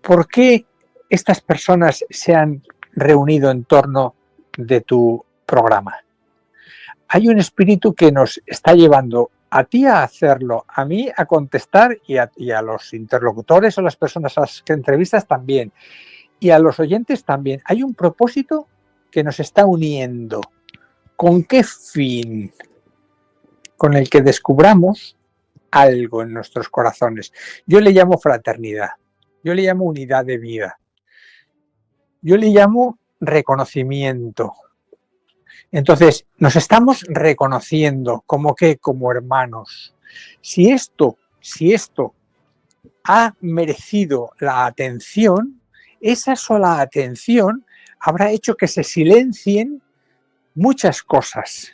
¿por qué estas personas se han reunido en torno de tu programa? Hay un espíritu que nos está llevando a ti a hacerlo, a mí a contestar y a los interlocutores o las personas a las que entrevistas también, y a los oyentes también. Hay un propósito que nos está uniendo. ¿Con qué fin? Con el que descubramos algo en nuestros corazones. Yo le llamo fraternidad, yo le llamo unidad de vida, yo le llamo reconocimiento. Entonces, nos estamos reconociendo como hermanos. Si esto ha merecido la atención, esa sola atención habrá hecho que se silencien muchas cosas.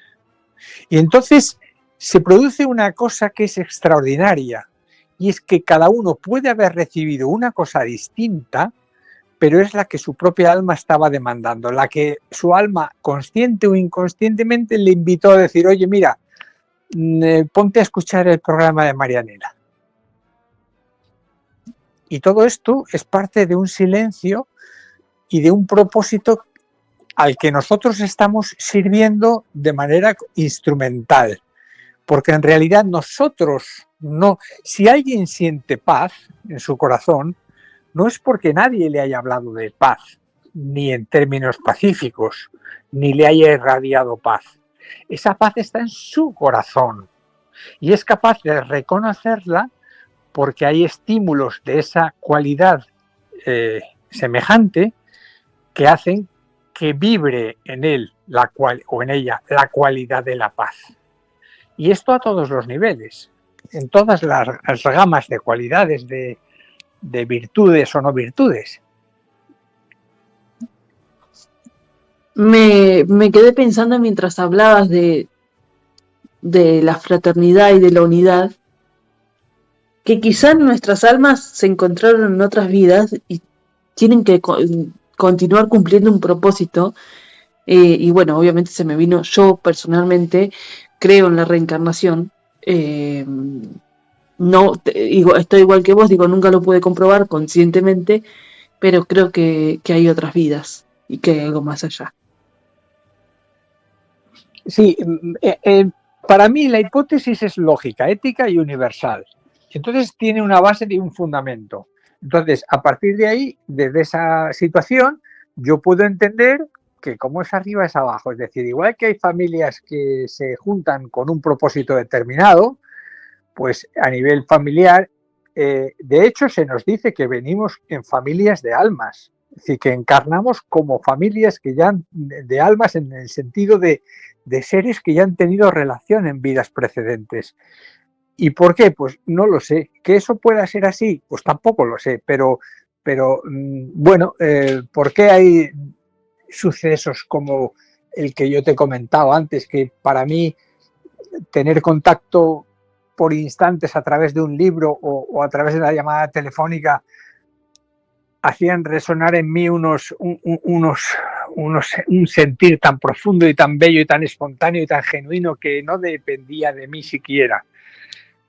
Y entonces se produce una cosa que es extraordinaria, y es que cada uno puede haber recibido una cosa distinta, pero es la que su propia alma estaba demandando, la que su alma, consciente o inconscientemente, le invitó a decir: oye, mira, ponte a escuchar el programa de Marianela. Y todo esto es parte de un silencio y de un propósito al que nosotros estamos sirviendo de manera instrumental. Porque en realidad nosotros no, si alguien siente paz en su corazón, no es porque nadie le haya hablado de paz, ni en términos pacíficos, ni le haya irradiado paz. Esa paz está en su corazón y es capaz de reconocerla porque hay estímulos de esa cualidad semejante que hacen que vibre en él o en ella la cualidad de la paz. Y esto a todos los niveles, en todas las gamas de cualidades, de virtudes o no virtudes. Me quedé pensando mientras hablabas de la fraternidad y de la unidad, que quizás nuestras almas se encontraron en otras vidas y tienen que continuar cumpliendo un propósito. Y bueno, obviamente se me vino, yo personalmente creo en la reencarnación. No, estoy igual que vos, digo, nunca lo pude comprobar conscientemente, pero creo que hay otras vidas y que hay algo más allá. Sí, para mí la hipótesis es lógica, ética y universal. Entonces tiene una base y un fundamento. Entonces, a partir de ahí, desde esa situación, yo puedo entender que como es arriba es abajo. Es decir, igual que hay familias que se juntan con un propósito determinado, pues a nivel familiar, de hecho se nos dice que venimos en familias de almas. Es decir, que encarnamos como familias que ya de almas en el sentido de seres que ya han tenido relación en vidas precedentes. ¿Y por qué? Pues no lo sé. ¿Que eso pueda ser así? Pues tampoco lo sé, pero bueno, ¿por qué hay sucesos como el que yo te he comentado antes, que para mí tener contacto por instantes a través de un libro o a través de la llamada telefónica hacían resonar en mí un sentir tan profundo y tan bello y tan espontáneo y tan genuino que no dependía de mí siquiera?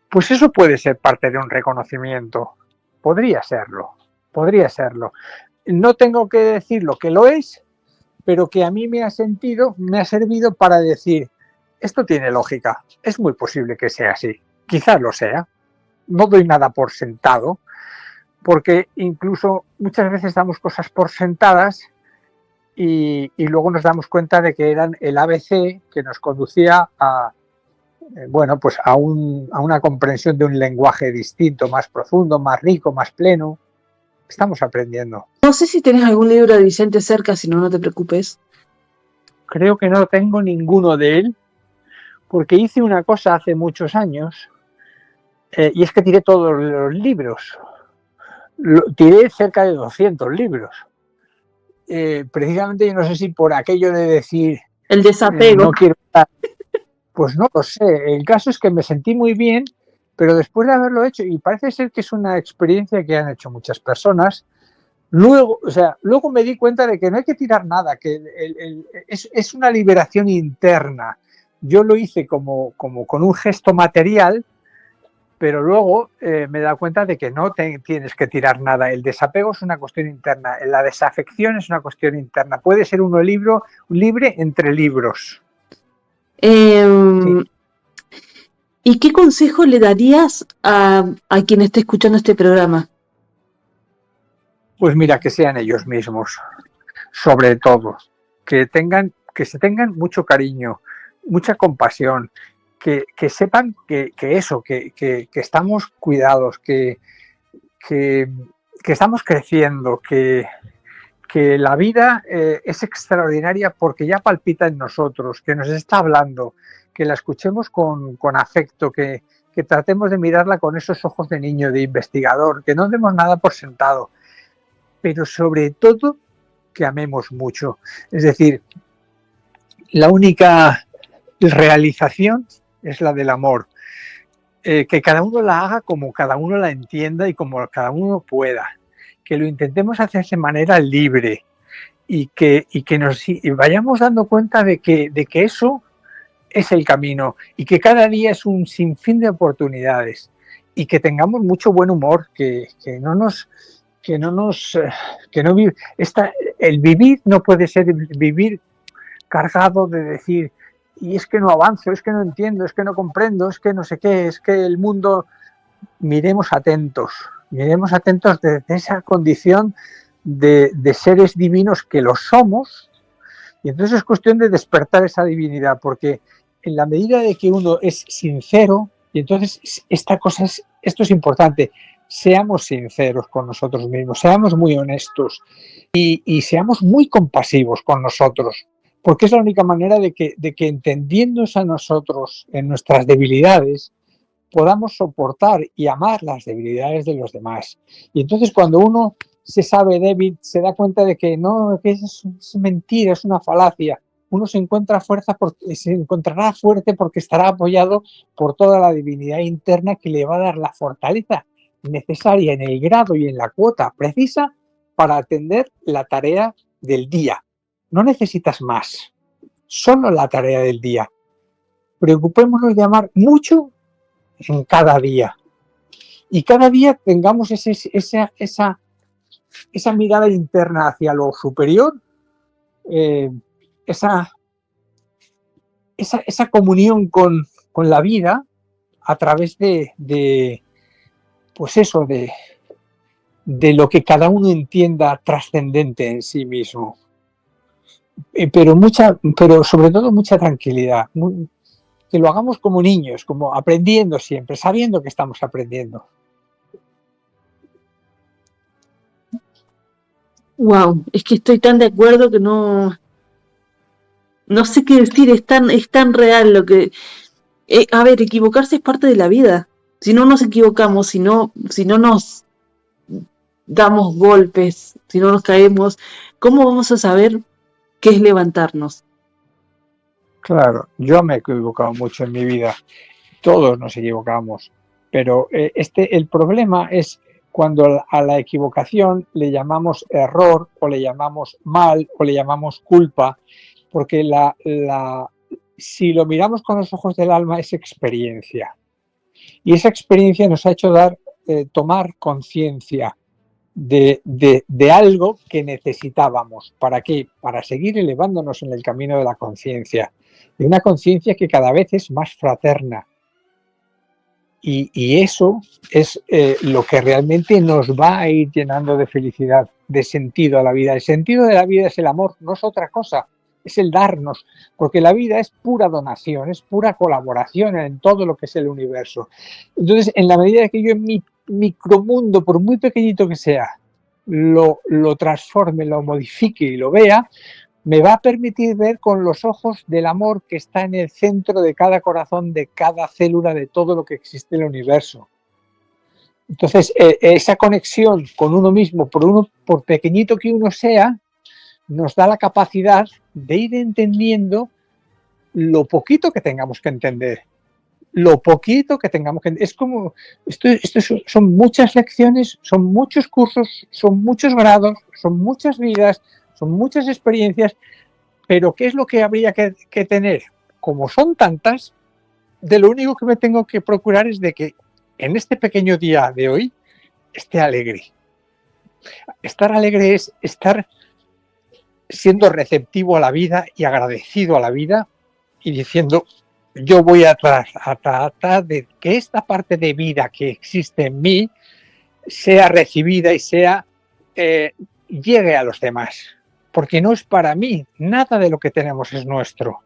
Pues eso puede ser parte de un reconocimiento. Podría serlo, podría serlo. No tengo que decir lo que lo es, pero que a mí me ha servido para decir, esto tiene lógica, es muy posible que sea así, quizás lo sea, no doy nada por sentado, porque incluso muchas veces damos cosas por sentadas y luego nos damos cuenta de que eran el ABC que nos conducía a, bueno, pues a una comprensión de un lenguaje distinto, más profundo, más rico, más pleno. Estamos aprendiendo. No sé si tenés algún libro de Vicente cerca, si no, no te preocupes. Creo que no tengo ninguno de él, porque hice una cosa hace muchos años, y es que tiré todos los libros. Tiré cerca de 200 libros. Precisamente yo no sé si por aquello de decir... El desapego. No quiero estar, pues no lo sé. El caso es que me sentí muy bien, pero después de haberlo hecho, y parece ser que es una experiencia que han hecho muchas personas, luego me di cuenta de que no hay que tirar nada, que es una liberación interna. Yo lo hice como con un gesto material, pero luego me he dado cuenta de que no tienes que tirar nada. El desapego es una cuestión interna, la desafección es una cuestión interna. Puede ser uno libre entre libros. Sí. ¿Y qué consejo le darías a quien esté escuchando este programa? Pues mira, que sean ellos mismos, sobre todo, que se tengan mucho cariño, mucha compasión, que sepan que estamos cuidados, que estamos creciendo, que la vida es extraordinaria porque ya palpita en nosotros, que nos está hablando, que la escuchemos con afecto, que tratemos de mirarla con esos ojos de niño, de investigador, que no demos nada por sentado, pero sobre todo que amemos mucho. Es decir, la única realización es la del amor. Que cada uno la haga como cada uno la entienda y como cada uno pueda. Que lo intentemos hacer de manera libre y que nos vayamos dando cuenta de que eso es el camino y que cada día es un sinfín de oportunidades y que tengamos mucho buen humor, el vivir no puede ser vivir cargado de decir, y es que no avanzo, es que no entiendo, es que no comprendo, es que no sé qué, es que el mundo... Miremos atentos desde esa condición de seres divinos que lo somos, y entonces es cuestión de despertar esa divinidad, porque en la medida de que uno es sincero, y entonces esto es importante, seamos sinceros con nosotros mismos, seamos muy honestos y seamos muy compasivos con nosotros, porque es la única manera de que entendiéndose a nosotros en nuestras debilidades, podamos soportar y amar las debilidades de los demás. Y entonces cuando uno se sabe débil, se da cuenta de que no, que es mentira, es una falacia. uno se encontrará fuerte porque estará apoyado por toda la divinidad interna que le va a dar la fortaleza necesaria en el grado y en la cuota precisa para atender la tarea del día. No necesitas más, solo la tarea del día. Preocupémonos de amar mucho en cada día. Y cada día tengamos esa mirada interna hacia lo superior, esa comunión con la vida a través de lo que cada uno entienda trascendente en sí mismo. Pero sobre todo mucha tranquilidad. Que lo hagamos como niños, como aprendiendo siempre, sabiendo que estamos aprendiendo. Wow, es que estoy tan de acuerdo que no sé qué decir, es tan real lo que... a ver, equivocarse es parte de la vida. Si no nos equivocamos, si no nos damos golpes, si no nos caemos, ¿cómo vamos a saber qué es levantarnos? Claro, yo me he equivocado mucho en mi vida, todos nos equivocamos, pero el problema es cuando a la equivocación le llamamos error o le llamamos mal o le llamamos culpa, porque si lo miramos con los ojos del alma es experiencia, y esa experiencia nos ha hecho tomar conciencia de algo que necesitábamos. ¿Para qué? Para seguir elevándonos en el camino de la conciencia, de una conciencia que cada vez es más fraterna. Y eso es lo que realmente nos va a ir llenando de felicidad, de sentido a la vida. El sentido de la vida es el amor, no es otra cosa, es el darnos, porque la vida es pura donación, es pura colaboración en todo lo que es el universo. Entonces, en la medida que yo en mi micromundo, por muy pequeñito que sea, lo transforme, lo modifique y lo vea, me va a permitir ver con los ojos del amor que está en el centro de cada corazón, de cada célula, de todo lo que existe en el universo. Entonces, esa conexión con uno mismo, por pequeñito que uno sea, nos da la capacidad de ir entendiendo lo poquito que tengamos que entender. Lo poquito que tengamos que... Es como... Esto son muchas lecciones, son muchos cursos, son muchos grados, son muchas vidas, son muchas experiencias, pero ¿qué es lo que habría que tener? Como son tantas, de lo único que me tengo que procurar es de que en este pequeño día de hoy esté alegre. Estar alegre es estar siendo receptivo a la vida y agradecido a la vida y diciendo, yo voy a tratar de que esta parte de vida que existe en mí sea recibida y llegue a los demás. Porque no es para mí, nada de lo que tenemos es nuestro.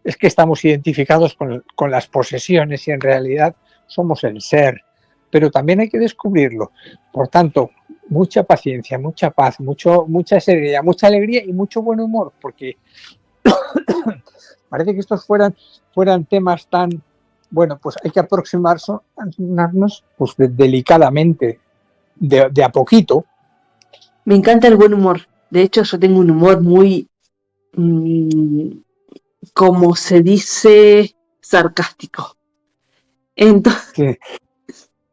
Es que estamos identificados con las posesiones y en realidad somos el ser, pero también hay que descubrirlo. Por tanto, mucha paciencia, mucha paz, mucha serenidad, mucha alegría y mucho buen humor, porque parece que estos fueran temas tan... Bueno, pues hay que aproximarnos pues, delicadamente, de a poquito. Me encanta el buen humor. De hecho, yo tengo un humor muy, como se dice, sarcástico.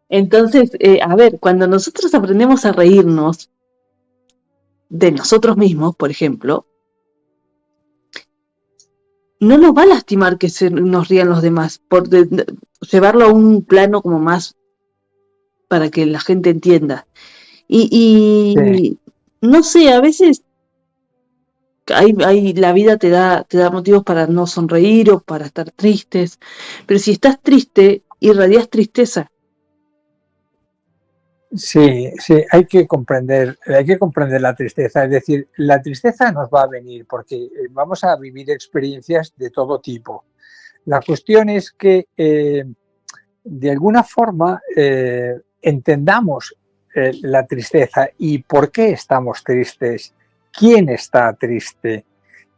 Entonces, a ver, cuando nosotros aprendemos a reírnos de nosotros mismos, por ejemplo, no nos va a lastimar que nos rían los demás, por llevarlo a un plano como más para que la gente entienda. Sí. No sé, a veces la vida te da motivos para no sonreír o para estar tristes, pero si estás triste, irradias tristeza. Sí, hay que comprender la tristeza, es decir, la tristeza nos va a venir porque vamos a vivir experiencias de todo tipo. La cuestión es que de alguna forma entendamos la tristeza y por qué estamos tristes, quién está triste,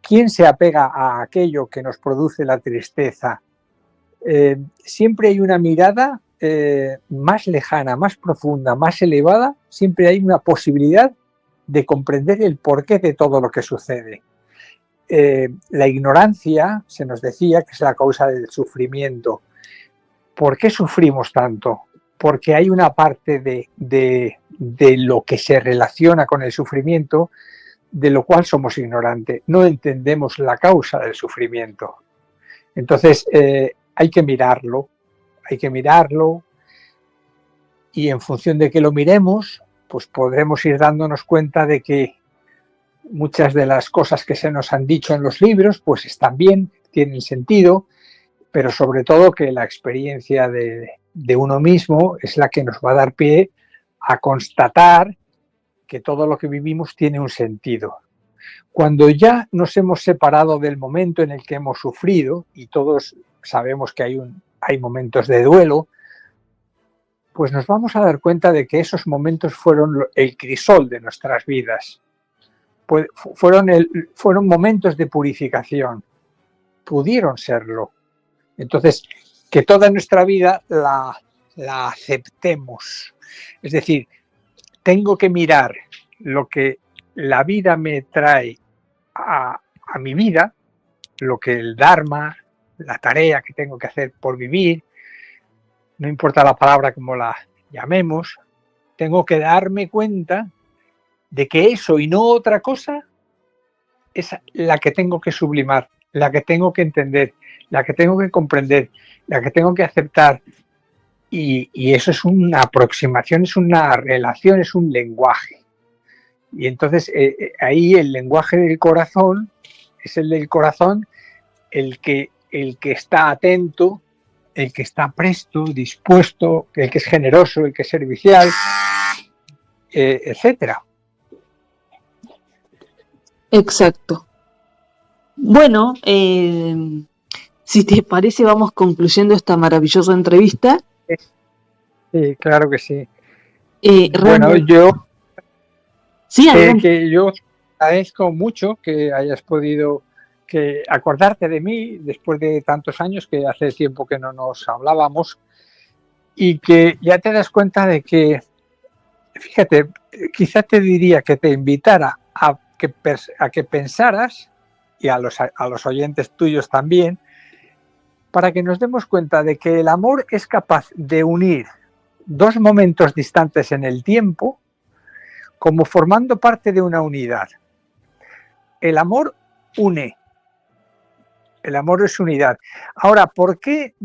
quién se apega a aquello que nos produce la tristeza. Siempre hay una mirada más lejana, más profunda, más elevada, siempre hay una posibilidad de comprender el porqué de todo lo que sucede. la ignorancia, se nos decía, que es la causa del sufrimiento. ¿Por qué sufrimos tanto? Porque hay una parte de lo que se relaciona con el sufrimiento de lo cual somos ignorantes. No entendemos la causa del sufrimiento. Entonces hay que mirarlo y en función de que lo miremos, pues podremos ir dándonos cuenta de que muchas de las cosas que se nos han dicho en los libros pues están bien, tienen sentido, pero sobre todo que la experiencia de uno mismo es la que nos va a dar pie a constatar que todo lo que vivimos tiene un sentido. Cuando ya nos hemos separado del momento en el que hemos sufrido, y todos sabemos que hay momentos de duelo, pues nos vamos a dar cuenta de que esos momentos fueron el crisol de nuestras vidas. Fueron momentos de purificación, pudieron serlo. Entonces, que toda nuestra vida la aceptemos. Es decir, tengo que mirar lo que la vida me trae a mi vida, lo que el Dharma, la tarea que tengo que hacer por vivir, no importa la palabra como la llamemos, tengo que darme cuenta de que eso y no otra cosa es la que tengo que sublimar, la que tengo que entender, la que tengo que comprender, la que tengo que aceptar. Y eso es una aproximación, es una relación, es un lenguaje. Y entonces ahí el lenguaje del corazón es el del corazón, el que está atento, el que está presto, dispuesto, el que es generoso, el que es servicial, etcétera. Exacto. Bueno, si te parece, vamos concluyendo esta maravillosa entrevista. Sí, claro que sí. Bueno, yo agradezco mucho que hayas podido acordarte de mí después de tantos años, que hace tiempo que no nos hablábamos, y que ya te das cuenta de que, fíjate, quizá te diría que te invitara a que pensaras, y a los oyentes tuyos también, para que nos demos cuenta de que el amor es capaz de unir dos momentos distantes en el tiempo como formando parte de una unidad. El amor une. El amor es unidad. Ahora, ¿por qué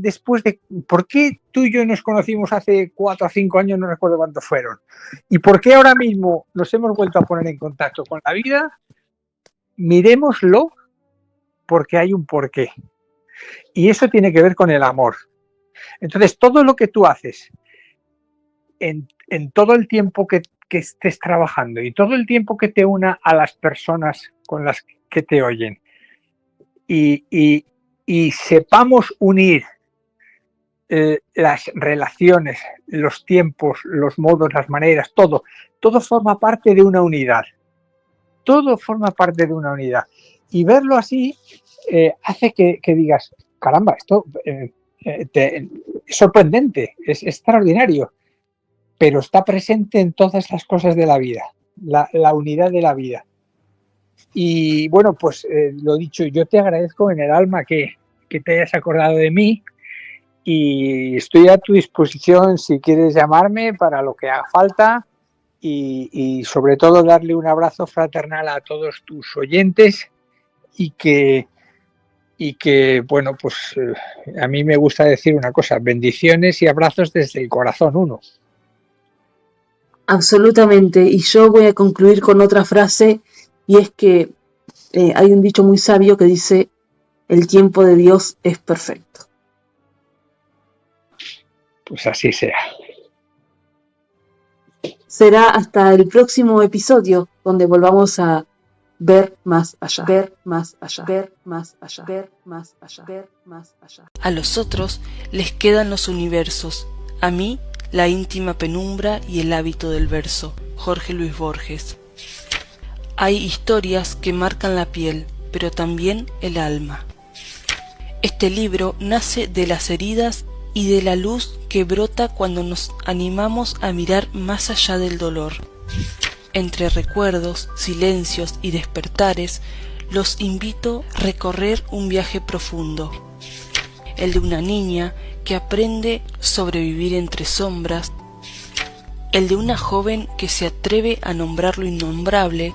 tú y yo nos conocimos hace 4 o 5 años, no recuerdo cuántos fueron? ¿Y por qué ahora mismo nos hemos vuelto a poner en contacto con la vida? Miremoslo, porque hay un porqué. Y eso tiene que ver con el amor. Entonces, todo lo que tú haces en todo el tiempo que estés trabajando y todo el tiempo que te una a las personas con las que te oyen, y sepamos unir las relaciones, los tiempos, los modos, las maneras, todo forma parte de una unidad. Todo forma parte de una unidad. Y verlo así hace que digas, caramba, esto es sorprendente, es extraordinario, pero está presente en todas las cosas de la vida, la unidad de la vida. Y bueno, pues lo dicho, yo te agradezco en el alma que te hayas acordado de mí, y estoy a tu disposición si quieres llamarme para lo que haga falta, y sobre todo darle un abrazo fraternal a todos tus oyentes, y que bueno, pues a mí me gusta decir una cosa: bendiciones y abrazos desde el corazón uno. Absolutamente. Y yo voy a concluir con otra frase, y es que hay un dicho muy sabio que dice: el tiempo de Dios es perfecto. Pues así sea. Será hasta el próximo episodio, donde volvamos a ver más allá, ver más allá, ver más allá, ver más allá, ver más allá. A los otros les quedan los universos, a mí la íntima penumbra y el hábito del verso. Jorge Luis Borges. Hay historias que marcan la piel, pero también el alma. Este libro nace de las heridas y de la luz que brota cuando nos animamos a mirar más allá del dolor. Entre recuerdos, silencios y despertares, los invito a recorrer un viaje profundo, el de una niña que aprende a sobrevivir entre sombras, el de una joven que se atreve a nombrar lo innombrable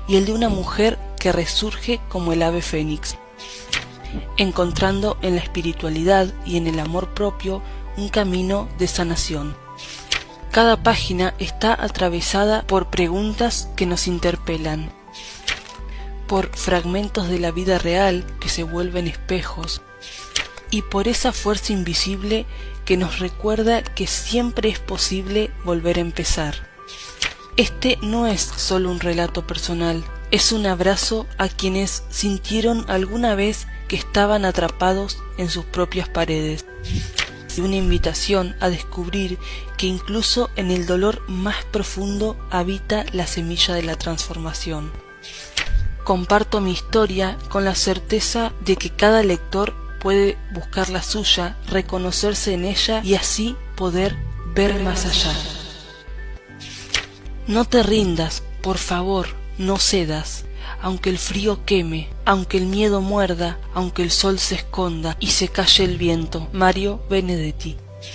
y el de una mujer que resurge como el ave fénix, encontrando en la espiritualidad y en el amor propio un camino de sanación. Cada página está atravesada por preguntas que nos interpelan, por fragmentos de la vida real que se vuelven espejos y por esa fuerza invisible que nos recuerda que siempre es posible volver a empezar. Este no es solo un relato personal, es un abrazo a quienes sintieron alguna vez que estaban atrapados en sus propias paredes, y una invitación a descubrir que incluso en el dolor más profundo habita la semilla de la transformación. Comparto mi historia con la certeza de que cada lector puede buscar la suya, reconocerse en ella y así poder ver más allá. No te rindas, por favor, no cedas, aunque el frío queme, aunque el miedo muerda, aunque el sol se esconda y se calle el viento. Mario Benedetti.